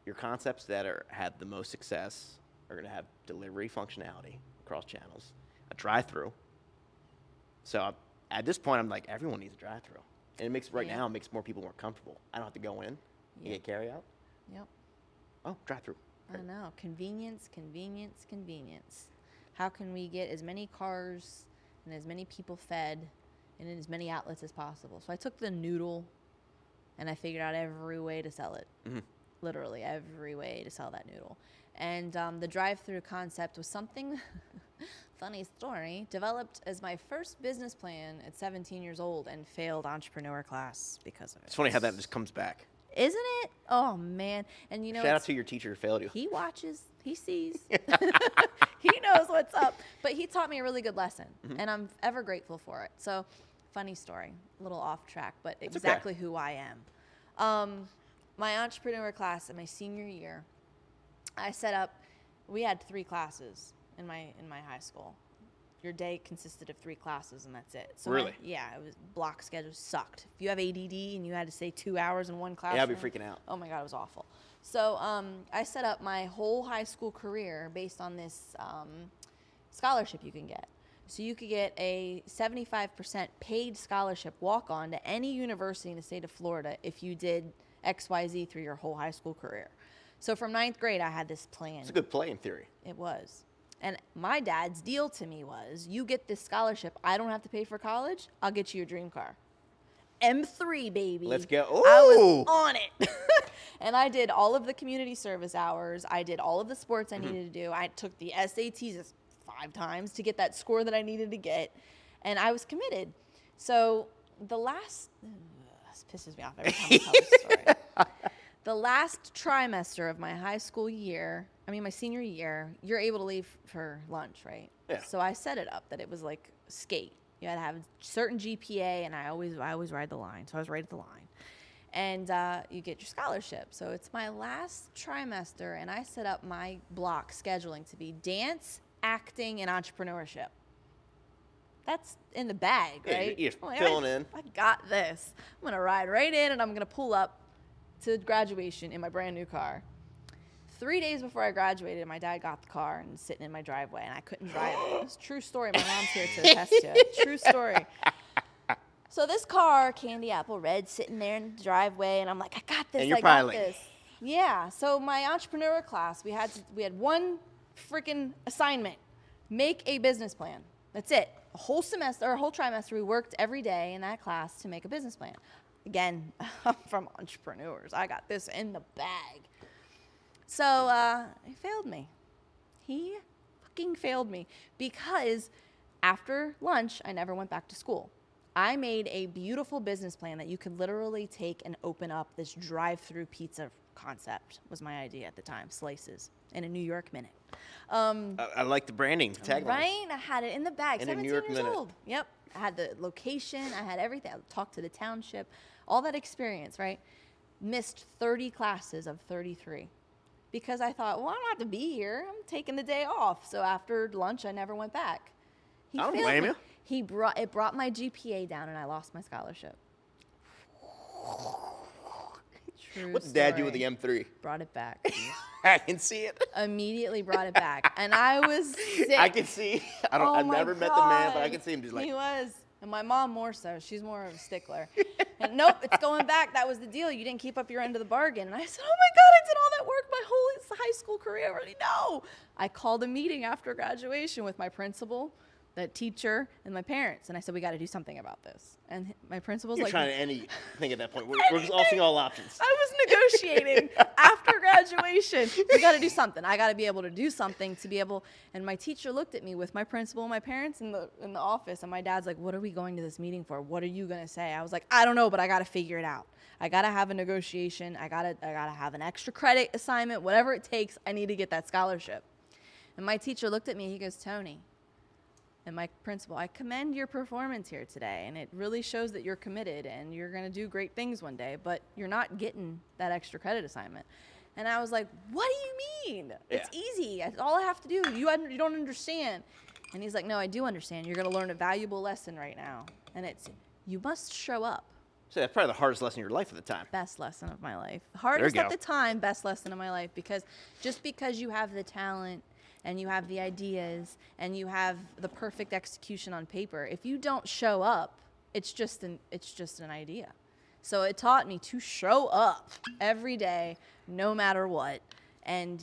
Your concepts that had the most success are going to have delivery functionality across channels, a drive-through. So at this point, I'm like, everyone needs a drive-through. And it makes more people more comfortable. I don't have to go in and get carry-out. Yep. Oh, drive-through. I know. Convenience, convenience, convenience. How can we get as many cars and as many people fed and in as many outlets as possible? So I took the noodle and I figured out every way to sell it. Mm-hmm. Literally every way to sell that noodle. And the drive-through concept was something, funny story, developed as my first business plan at 17 years old and failed entrepreneur class because of it. It's funny how that just comes back. Isn't it? Oh, man. And you know, shout out to your teacher who failed you. He watches. He sees. He knows what's up. But he taught me a really good lesson, and I'm ever grateful for it. So, funny story, a little off track, but That's exactly okay. who I am. My entrepreneur class in my senior year, I set up, we had 3 classes in my high school. Your day consisted of 3 classes, and that's it. So really? It was block schedule sucked. If you have ADD and you had to stay 2 hours in one class, Yeah, I'd be freaking out. Oh my God, it was awful. So I set up my whole high school career based on this scholarship you can get. So you could get a 75% paid scholarship walk-on to any university in the state of Florida if you did XYZ through your whole high school career. So from 9th grade, I had this plan. It's a good play in theory. It was. And my dad's deal to me was, you get this scholarship, I don't have to pay for college, I'll get you your dream car. M3, baby. Let's go. Ooh. I was on it. And I did all of the community service hours. I did all of the sports I needed to do. I took the SATs 5 times to get that score that I needed to get. And I was committed. So the last, this pisses me off every time I tell this story. The last trimester of my high school year, my senior year, you're able to leave for lunch, right? Yeah. So I set it up that it was like skate. You had to have a certain GPA, and I always ride the line. So I was right at the line. And you get your scholarship. So it's my last trimester, and I set up my block scheduling to be dance, acting, and entrepreneurship. That's in the bag, right? You're filling in. I got this. I'm going to ride right in, and I'm going to pull up to graduation in my brand new car. 3 days before I graduated, my dad got the car and was sitting in my driveway, and I couldn't drive it. It's a true story. My mom's here to attest to it. True story. So this car, candy apple red, sitting there in the driveway, and I'm like, I got this. And you're I got probably like, this. Yeah. So my entrepreneur class, we had one freaking assignment: make a business plan. That's it. A whole semester or a whole trimester, we worked every day in that class to make a business plan. Again, I'm from entrepreneurs. I got this in the bag. So he failed me. He fucking failed me because after lunch, I never went back to school. I made a beautiful business plan that you could literally take and open up. This drive-through pizza concept was my idea at the time, slices in a New York minute. I like the branding tagline. Right? I had it in the bag, In a 17 New York years minute. old. Yep. I had the location. I had everything. I talked to the township. All that experience, right? Missed 30 classes of 33 because I thought, well, I don't have to be here. I'm taking the day off. So after lunch, I never went back. He I don't failed blame me. you. It brought my GPA down, and I lost my scholarship. True What did Dad do story. with the M3? Brought it back. I can see it. Immediately brought it back, and I was sick. I can see. I've my never met the man, but I God. can see him just like. He was. And my mom more so. She's more of a stickler. And nope, it's going back. That was the deal. You didn't keep up your end of the bargain. And I said, oh my God, I did all that work my whole high school career. I already know. I called a meeting after graduation with my principal, the teacher, and my parents. And I said, we got to do something about this. And my principal's You're like, trying to anything at that point. We're exhausting all options. I was negotiating after graduation. We got to do something. I got to be able to do something to be able. And my teacher looked at me with my principal and my parents in the office. And my dad's like, what are we going to this meeting for? What are you going to say? I was like, I don't know, but I got to figure it out. I got to have a negotiation. I got to have an extra credit assignment, whatever it takes. I need to get that scholarship. And my teacher looked at me. He goes, Toni. And my principal, I commend your performance here today, and it really shows that you're committed and you're going to do great things one day, but you're not getting that extra credit assignment. And I was like, what do you mean? Yeah. It's easy. It's all I have to do. You don't understand. And he's like, no, I do understand. You're going to learn a valuable lesson right now, and it's you must show up. So that's probably the hardest lesson of your life at the time. Best lesson of my life. Hardest at go. the time, best lesson of my life, because just because you have the talent and you have the ideas and you have the perfect execution on paper, if you don't show up, it's just an idea. So it taught me to show up every day, no matter what. And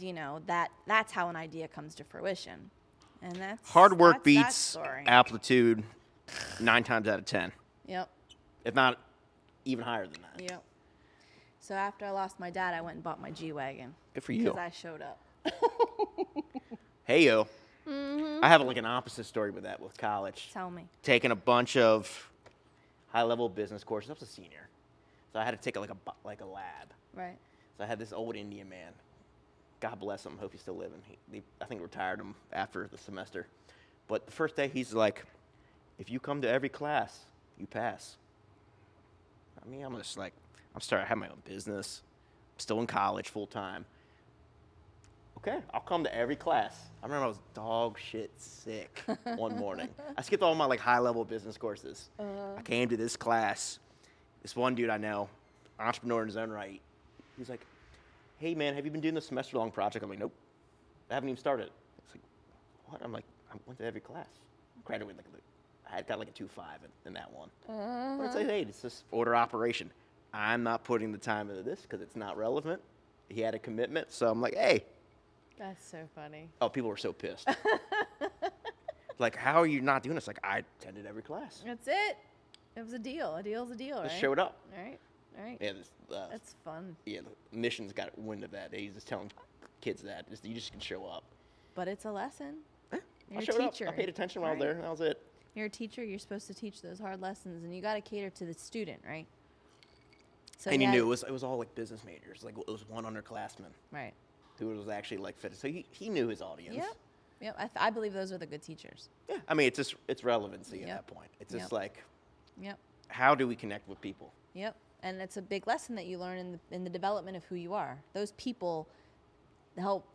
that's how an idea comes to fruition. And that's Hard work that beats story. aptitude 9 times out of 10, Yep. if not even higher than that. Yep. So after I lost my dad, I went and bought my G-Wagon. Good for you. Because I showed up. Hey yo, Mm-hmm. I have like an opposite story with that with college. Tell me. Taking a bunch of high-level business courses. I was a senior, so I had to take like a lab. Right. So I had this old Indian man. God bless him. Hope he's still living. I think retired him after the semester. But the first day, he's like, "If you come to every class, you pass." I mean, I'm just like, I have my own business. I'm still in college full time. Okay, I'll come to every class. I remember I was dog shit sick one morning. I skipped all my like high-level business courses. I came to this class. This one dude I know, entrepreneur in his own right, he's like, hey man, have you been doing this semester-long project? I'm like, nope, I haven't even started. It's like, what? I'm like, I went to every class. Graduated I had got like a 2.5 in that one. But it's like, hey, it's just order operation. I'm not putting the time into this because it's not relevant. He had a commitment, so I'm like, hey. That's so funny. Oh, people were so pissed. Like, how are you not doing this? Like, I attended every class. That's it. It was a deal. A deal's a deal, right? Just showed up. All right. All right. Yeah, That's fun. the missions got wind of that. He's just telling kids that you just can show up. But it's a lesson. I You're showed a teacher. up. I paid attention while I was Right. there, and that was it. You're a teacher. You're supposed to teach those hard lessons, and you got to cater to the student, right? So And yeah, you knew it was all like business majors. Like it was one underclassman Right. who was actually like fit. So he knew his audience. Yep. Yep. I believe those are the good teachers. Yeah. I mean, it's relevancy at Yep. that point. It's just Yep. like, Yep. how do we connect with people? Yep. And it's a big lesson that you learn in the development of who you are. Those people help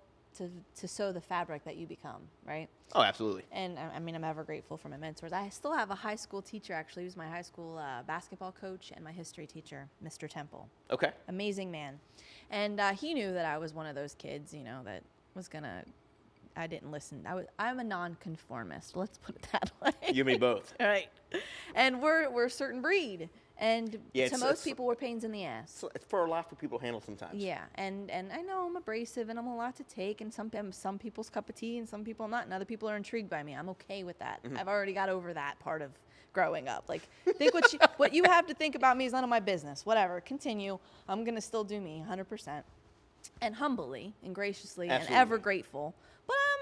to sew the fabric that you become, right? Oh, absolutely. And I mean, I'm ever grateful for my mentors. I still have a high school teacher, actually, who's my high school basketball coach and my history teacher, Mr. Temple. Okay. Amazing man. And he knew that I was one of those kids, that was going to I didn't listen. I'm a nonconformist. Let's put it that way. You and me both. Right. And we're a certain breed. And Yeah, to most people, we're pains in the ass. So it's for a lot for people to handle sometimes. Yeah, and I know I'm abrasive and I'm a lot to take, and I'm some people's cup of tea and some people not, and other people are intrigued by me. I'm okay with that. I've already got over that part of growing up. Like, think what you have to think about me is none of my business. Whatever, continue. I'm gonna still do me 100%, and humbly and graciously Absolutely. and ever grateful. But I'm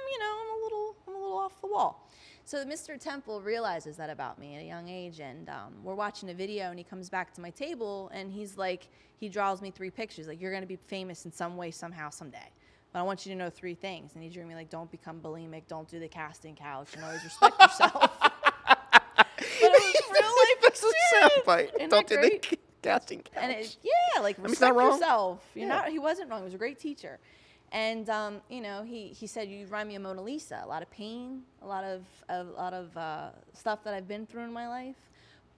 a little off the wall. So Mr. Temple realizes that about me at a young age, and we're watching a video, and he comes back to my table, and he's like, he draws me 3 pictures, like, you're going to be famous in some way, somehow, someday. But I want you to know 3 things. And he drew me like, don't become bulimic, don't do the casting couch, and always respect yourself. But it was real life experience. Don't do the casting couch. And like, respect not wrong. yourself. Yeah. He wasn't wrong. He was a great teacher. And he said, you remind me of Mona Lisa. A lot of pain, a lot of stuff that I've been through in my life,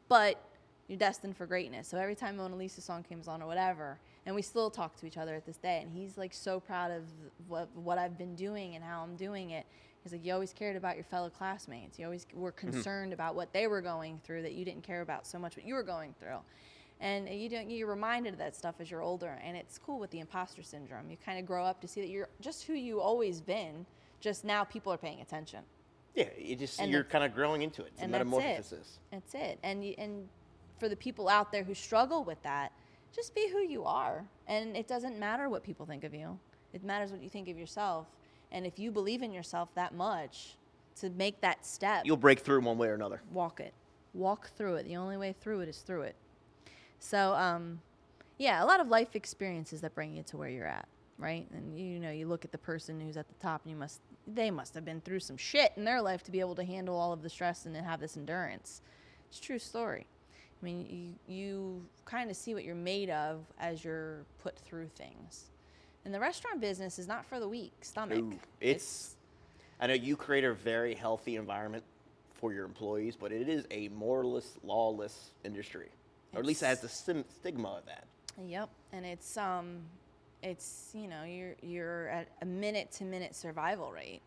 but you're destined for greatness. So every time Mona Lisa song comes on or whatever, and we still talk to each other at this day, and he's like so proud of what I've been doing and how I'm doing it. He's like, you always cared about your fellow classmates. You always were concerned about what they were going through, that you didn't care about so much what you were going through. And you're reminded of that stuff as you're older, and it's cool with the imposter syndrome. You kind of grow up to see that you're just who you always been, just now people are paying attention. Yeah, you're kind of growing into it. It's a metamorphosis. That's it. And for the people out there who struggle with that, just be who you are. And it doesn't matter what people think of you. It matters what you think of yourself. And if you believe in yourself that much to make that step, You'll break through one way or another. walk it. Walk through it. The only way through it is through it. So, a lot of life experiences that bring you to where you're at, right? And you look at the person who's at the top, and they must have been through some shit in their life to be able to handle all of the stress and have this endurance. It's a true story. I mean, you kind of see what you're made of as you're put through things. And the restaurant business is not for the weak stomach. Ooh, I know you create a very healthy environment for your employees, but it is a moralist, lawless industry. Or at least it has the stigma of that. Yep, and you're at a minute-to-minute survival rate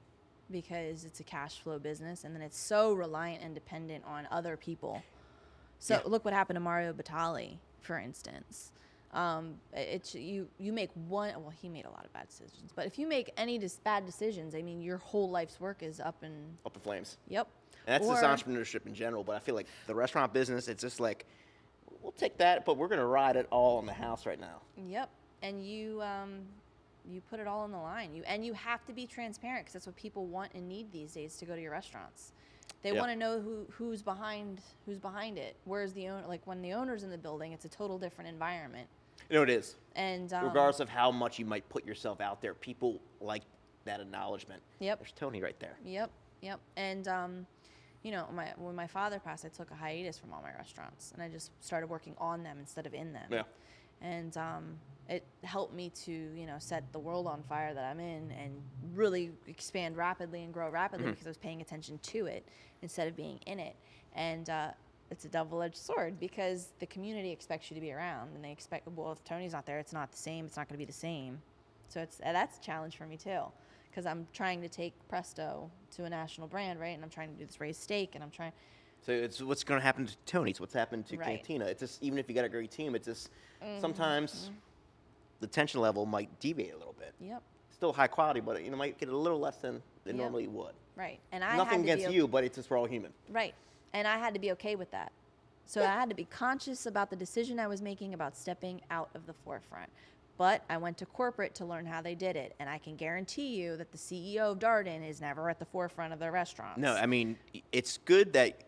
because it's a cash flow business, and then it's so reliant and dependent on other people. So look what happened to Mario Batali, for instance. You make one. Well, he made a lot of bad decisions, but if you make any bad decisions, I mean, your whole life's work is up in flames. Yep. And that's just entrepreneurship in general, but I feel like the restaurant business, it's just like, we'll take that, but we're going to ride it all in the house right now. Yep. And you put it all on the line. You have to be transparent, because that's what people want and need these days to go to your restaurants. They want to know who's behind it. Whereas when the owner's in the building, it's a total different environment. It is. And regardless of how much you might put yourself out there, people like that acknowledgement. Yep. There's Toni right there. Yep. And when my father passed, I took a hiatus from all my restaurants, and I just started working on them instead of in them. Yeah. And it helped me to, set the world on fire that I'm in and really expand rapidly and grow rapidly because I was paying attention to it instead of being in it. And it's a double-edged sword, because the community expects you to be around, and they expect, well, if Toni's not there, it's not the same. It's not going to be the same. So that's a challenge for me too, because I'm trying to take Presto to a national brand, right? And I'm trying to do this raised steak, and I'm trying. So it's what's going to happen to Toni's, what's happened to Cantina. It's just, even if you got a great team, it's just sometimes the tension level might deviate a little bit. Yep. Still high quality, but it might get a little less than it normally would. Right. And nothing against you, but it's just we're all human. Right. And I had to be okay with that. So I had to be conscious about the decision I was making about stepping out of the forefront. But I went to corporate to learn how they did it. And I can guarantee you that the CEO of Darden is never at the forefront of their restaurants. No, I mean, it's good that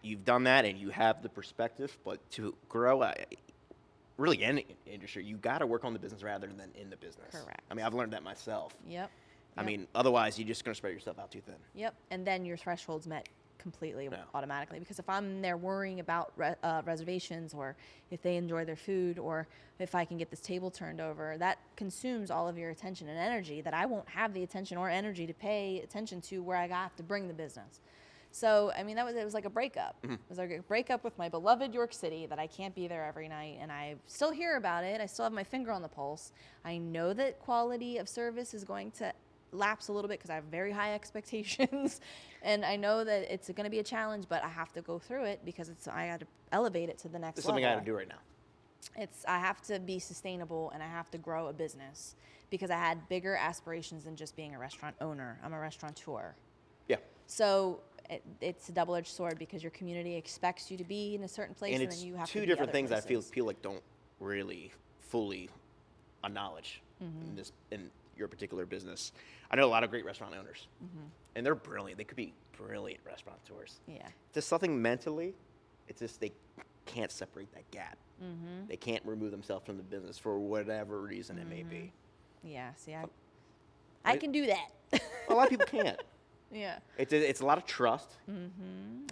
you've done that and you have the perspective, but to grow really any industry, you got to work on the business rather than in the business. Correct. I mean, I've learned that myself. Yep. I mean, otherwise you're just going to spread yourself out too thin. Yep. And then your threshold's met completely automatically, because if I'm there worrying about reservations, or if they enjoy their food, or if I can get this table turned over, that consumes all of your attention and energy that I won't have the attention or energy to pay attention to where I have to bring the business. So, I mean, it was like a breakup. It was like a breakup with my beloved York City, that I can't be there every night, and I still hear about it. I still have my finger on the pulse. I know that quality of service is going to lapse a little bit because I have very high expectations, and I know that it's going to be a challenge, but I have to go through it because I got to elevate it to the next It's level. something I got to do right now. I have to be sustainable, and I have to grow a business because I had bigger aspirations than just being a restaurant owner. I'm a restaurateur. Yeah. So it's a double-edged sword because your community expects you to be in a certain place, and it's then you have to two be different other things places. I feel like don't really fully acknowledge in your particular business. I know a lot of great restaurant owners, and they're brilliant. They could be brilliant restaurateurs. Yeah. Just something mentally, it's just they can't separate that gap. They can't remove themselves from the business for whatever reason it may be. Yeah. See, I can do that. A lot of people can't. Yeah. It's a lot of trust.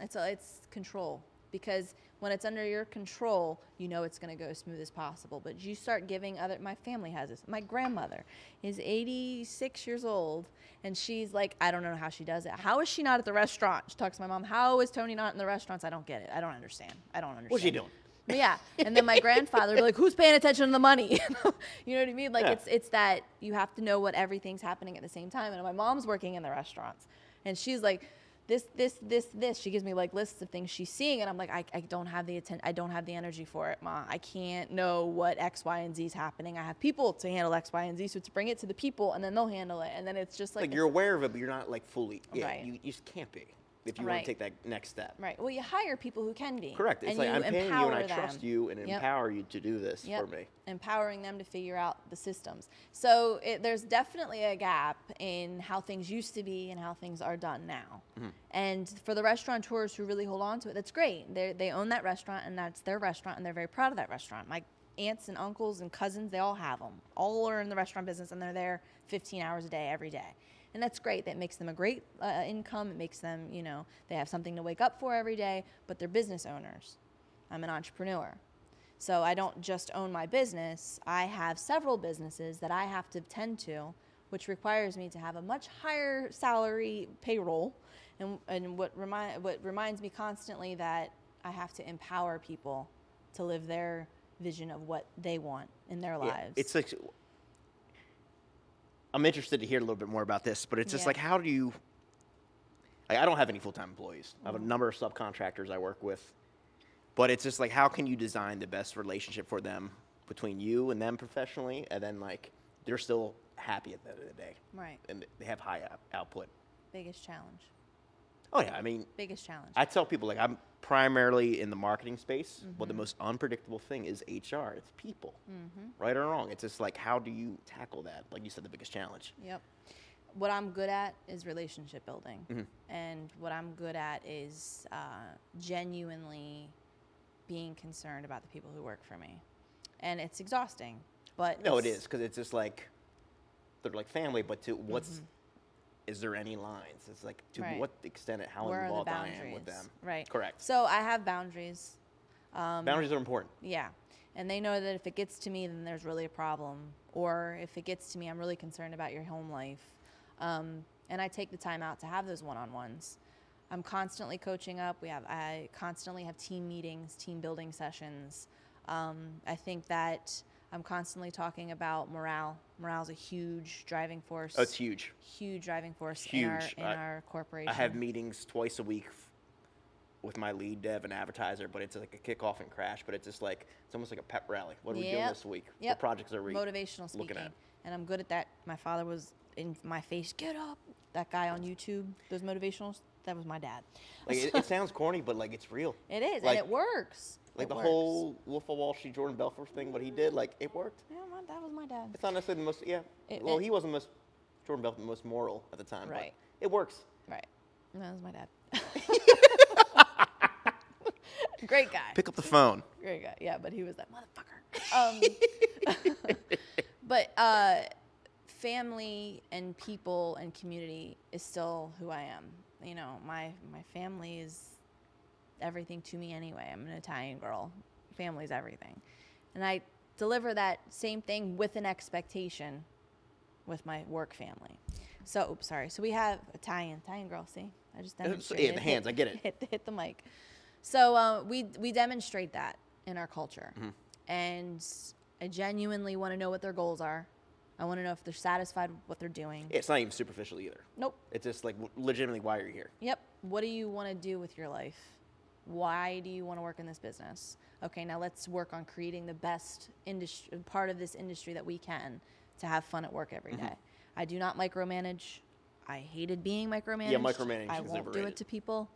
It's control, because when it's under your control, you know it's going to go as smooth as possible. But you start giving my family has this. My grandmother is 86 years old, and she's like, I don't know how she does it. How is she not at the restaurant? She talks to my mom, how is Toni not in the restaurants? I don't get it. I don't understand. What's she doing? But yeah. And then my grandfather would be like, who's paying attention to the money? You know what I mean? Like, it's that you have to know what everything's happening at the same time. And my mom's working in the restaurants, and she's like, this. She gives me like lists of things she's seeing, and I'm like, I don't have the I don't have the energy for it, Ma. I can't know what X, Y, and Z is happening. I have people to handle X, Y, and Z, so to bring it to the people, and then they'll handle it, and then it's just like you're aware of it, but you're not like fully. Yeah, Right. you just can't be if you want to take that next step. Right. Well, you hire people who can be. Correct. It's and like you I'm paying you, and I empower trust them. you, and empower you to do this for me. Empowering them to figure out the systems. So there's definitely a gap in how things used to be and how things are done now. And for the restaurateurs who really hold on to it, that's great. They own that restaurant, and that's their restaurant, and they're very proud of that restaurant. My aunts and uncles and cousins, they all have them. All are in the restaurant business, and they're there 15 hours a day, every day. And that's great. That makes them a great income. It makes them, they have something to wake up for every day, but they're business owners. I'm an entrepreneur. So I don't just own my business. I have several businesses that I have to tend to, which requires me to have a much higher salary payroll. And what reminds me constantly that I have to empower people to live their vision of what they want in their lives. It's like, I'm interested to hear a little bit more about this, but it's just like, how do you, I don't have any full-time employees. I have a number of subcontractors I work with, but it's just like, how can you design the best relationship for them between you and them professionally, and then like, they're still happy at the end of the day. Right. And they have high output. Biggest challenge. Oh yeah, I mean, biggest challenge. I tell people, like, I'm primarily in the marketing space, but the most unpredictable thing is HR. It's people, right or wrong. It's just like, how do you tackle that? Like you said, the biggest challenge. Yep. What I'm good at is relationship building, and what I'm good at is genuinely being concerned about the people who work for me, and it's exhausting. But no, it is, because it's just like they're like family, but to what's is there any lines? It's like, to what extent, how where involved are the I boundaries? am with them. Right. Correct. So I have boundaries. Boundaries are important. Yeah. And they know that if it gets to me, then there's really a problem. Or if it gets to me, I'm really concerned about your home life. And I take the time out to have those one-on-ones. I'm constantly coaching up. I constantly have team meetings, team building sessions. I think that I'm constantly talking about morale. Morale is a huge driving force. Oh, it's huge. Huge driving force Huge. in our corporation. I have meetings twice a week with my lead dev and advertiser, but it's like a kickoff and crash. But it's just like, it's almost like a pep rally. What are we doing this week? What projects are we motivational speaking looking at? And I'm good at that. My father was in my face, get up. That guy on YouTube, those motivationals, that was my dad. Like, it sounds corny, but like, it's real. It is, like, and it works. Like the whole Wolf of Wall Street, Jordan Belfort thing, what he did, like, it worked. Yeah, that was my dad. It's not necessarily the most, he wasn't the most, Jordan Belfort, the most moral at the time. Right. But it works. Right. That was my dad. Great guy. Pick up the phone. Great guy. Yeah, but he was that motherfucker. But family and people and community is still who I am. You know, my family is everything to me anyway. I'm an Italian girl. Family's everything. And I deliver that same thing with an expectation with my work family. So, So we have Italian girl, see? I just demonstrated. Yeah, the hands, I get it. Hit the mic. So we demonstrate that in our culture. And I genuinely want to know what their goals are. I want to know if they're satisfied with what they're doing. It's not even superficial either. Nope. It's just like legitimately why you're here. Yep. What do you want to do with your life? Why do you want to work in this business? Okay, now let's work on creating the best part of this industry that we can to have fun at work every day. I do not micromanage. I hated being micromanaged. Yeah, micromanaging I is won't do overrated. it to people.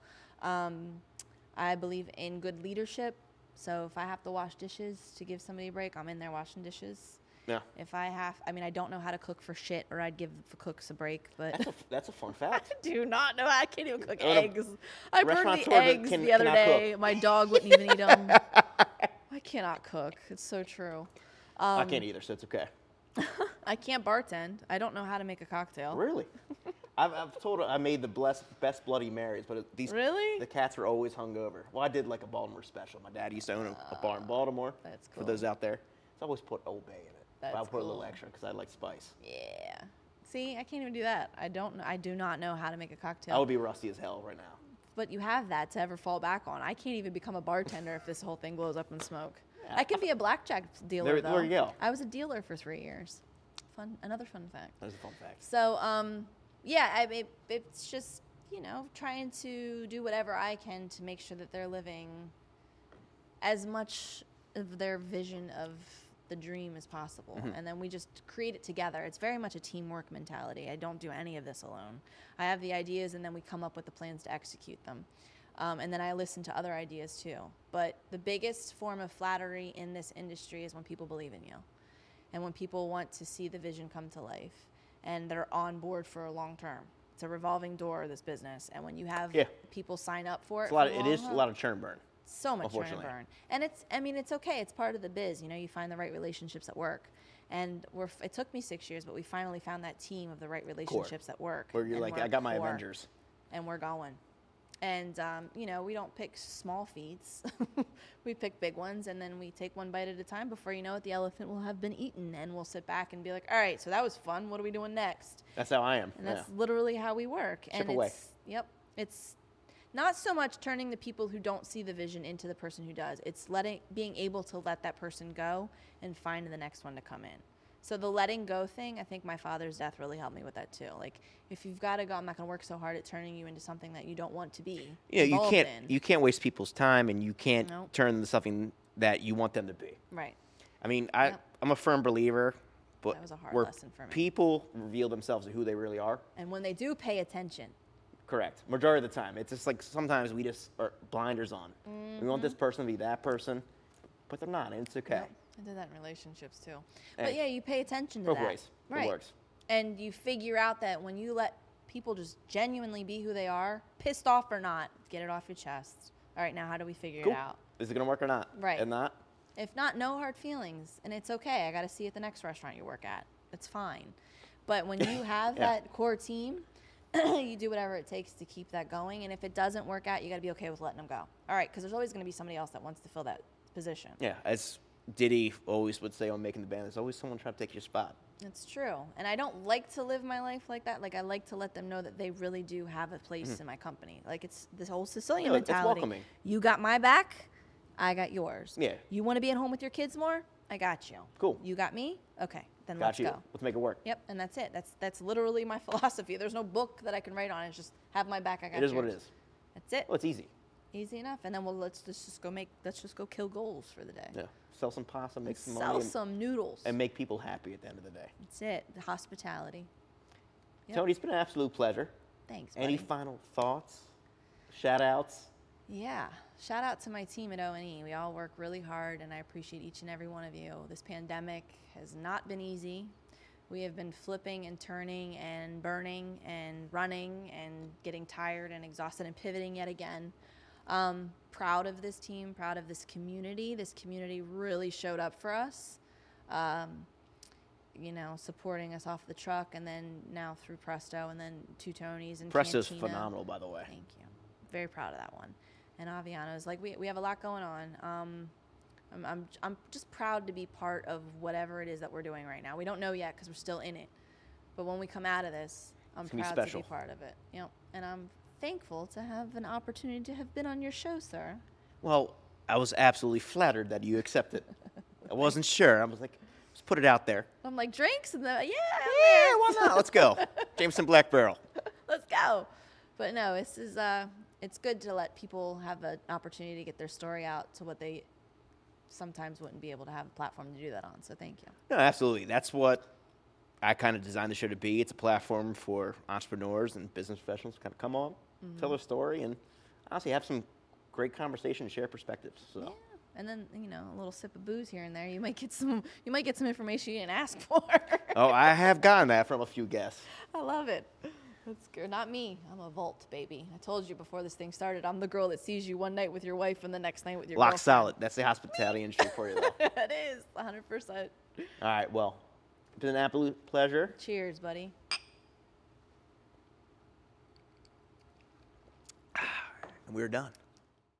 I believe in good leadership. So if I have to wash dishes to give somebody a break, I'm in there washing dishes. Yeah. If I have, I mean, I don't know how to cook for shit, or I'd give the cooks a break. But That's a fun fact. I do not know. I can't even cook What a eggs. I burned restaurateur the eggs the other cannot day. cook. My dog wouldn't even eat them. I cannot cook. It's so true. I can't either, so it's okay. I can't bartend. I don't know how to make a cocktail. Really? I've told her I made the best Bloody Marys, but Really? the cats were always hungover. Well, I did like a Baltimore special. My dad used to own a bar in Baltimore. That's For cool. those out there, so I always put Old Bay in it. But That's I'll put a little cool. extra because I like spice. Yeah. See, I can't even do that. I do not know how to make a I cocktail. would be rusty as hell right now. But you have that to ever fall back on. I can't even become a bartender if this whole thing blows up in smoke. Yeah. I can be a blackjack dealer, though. There you go. I was a dealer for 3 years. Another fun fact. That's a fun fact. So, yeah, it's just, trying to do whatever I can to make sure that they're living as much of their vision of the dream as possible. And then we just create it together. It's very much a teamwork mentality. I don't do any of this alone. I have the ideas, and then we come up with the plans to execute them. And then I listen to other ideas too. But the biggest form of flattery in this industry is when people believe in you, and when people want to see the vision come to life, and they're on board for a long term. It's a revolving door, this business. And when you have people sign up for it, It is a lot of churn burn. so much churn and Unfortunately. burn. And it's okay. It's part of the biz. You find the right relationships at work. And it took me 6 years, but we finally found that team of the right relationships at work. Where you're And like, we're I got my core, Avengers. and we're going. And, we don't pick small feats. We pick big ones, and then we take one bite at a time. Before you know it, the elephant will have been eaten, and we'll sit back and be like, all right, so that was fun. What are we doing next? That's how I am. And that's literally how we work. Chip away. It's not so much turning the people who don't see the vision into the person who does. It's being able to let that person go and find the next one to come in. So the letting go thing, I think my father's death really helped me with that too. Like, if you've got to go, I'm not going to work so hard at turning you into something that you don't want to be. You in. can't waste people's time, and you can't Nope. turn them into something that you want them to be. Right. I mean, Yep. I'm a firm believer, but That was a hard where lesson for me. people reveal themselves to who they really are. And when they do pay attention, Correct. Majority of the time. It's just like sometimes we just are blinders on. We want this person to be that person, but they're not, and it's okay. Yep. I did that in relationships too. Hey, But yeah, you pay attention to Both that. ways. Right. It works. And you figure out that when you let people just genuinely be who they are, pissed off or not, get it off your chest. All right, now how do we figure Cool. it out? Is it going to work or not? Right. If not, If not, no hard feelings. And it's okay. I got to see you at the next restaurant you work at. It's fine. But when you have Yeah. that core team, you do whatever it takes to keep that going. And if it doesn't work out, you got to be okay with letting them go. All right, because there's always going to be somebody else that wants to fill that position. yeah, as Diddy always would say on Making the Band, there's always someone trying to take your spot. It's true. And I don't like to live my life like that. Like, I like to let them know that they really do have a place in my company. Like, it's this whole Sicilian Yeah, it's mentality. welcoming. You got my back, I got yours. Yeah. You want to be at home with your kids more? I got you. Cool. You got me? Okay, then Got let's you. go. Let's make it work. Yep, and that's it. That's literally my philosophy. There's no book that I can write on. It's just have my back, I got It is yours. what it is. That's it. Well, it's easy. Easy enough. And then let's just go kill goals for the day. Yeah. Sell some pasta, make some Sell money, some noodles. and make people happy at the end of the day. That's it. The hospitality. Yep. Tony, it's been an absolute pleasure. Thanks, Any buddy. final thoughts? Shout outs? Yeah. Shout out to my team at O.N.E. We all work really hard, and I appreciate each and every one of you. This pandemic has not been easy. We have been flipping and turning and burning and running and getting tired and exhausted and pivoting yet again. Proud of this team, proud of this community. This community really showed up for us, supporting us off the truck, and then now through Presto, and then two Tonys and Presto's Cantina. phenomenal, by the way. Thank you. Very proud of that one. And Aviano's, like, we have a lot going on. I'm just proud to be part of whatever it is that we're doing right now. We don't know yet because we're still in it. But when we come out of this, I'm It's gonna be proud to special. be part of it. Yep. And I'm thankful to have an opportunity to have been on your show, sir. Well, I was absolutely flattered that you accepted. I wasn't sure. I was like, Let's put it out there. I'm like, drinks? And yeah, Why not? Let's go. Jameson Black Barrel. let's go. But no, this is it's good to let people have an opportunity to get their story out to what they sometimes wouldn't be able to have a platform to do that on. So thank you. No, absolutely. That's what I kind of designed the show to be. It's a platform for entrepreneurs and business professionals to kind of come on, tell their story, and honestly have some great conversation and share perspectives. So. Yeah. And then, you know, a little sip of booze here and there. You might get some information you didn't ask for. Oh, I have gotten that from a few guests. I love it. That's good. Not me. I'm a vault, baby. I told you before this thing started, I'm the girl that sees you one night with your wife and the next night with your Lock girlfriend. solid. That's the hospitality industry for you, though. It is, 100%. All right, well, it's been an absolute pleasure. Cheers, buddy. And we're done.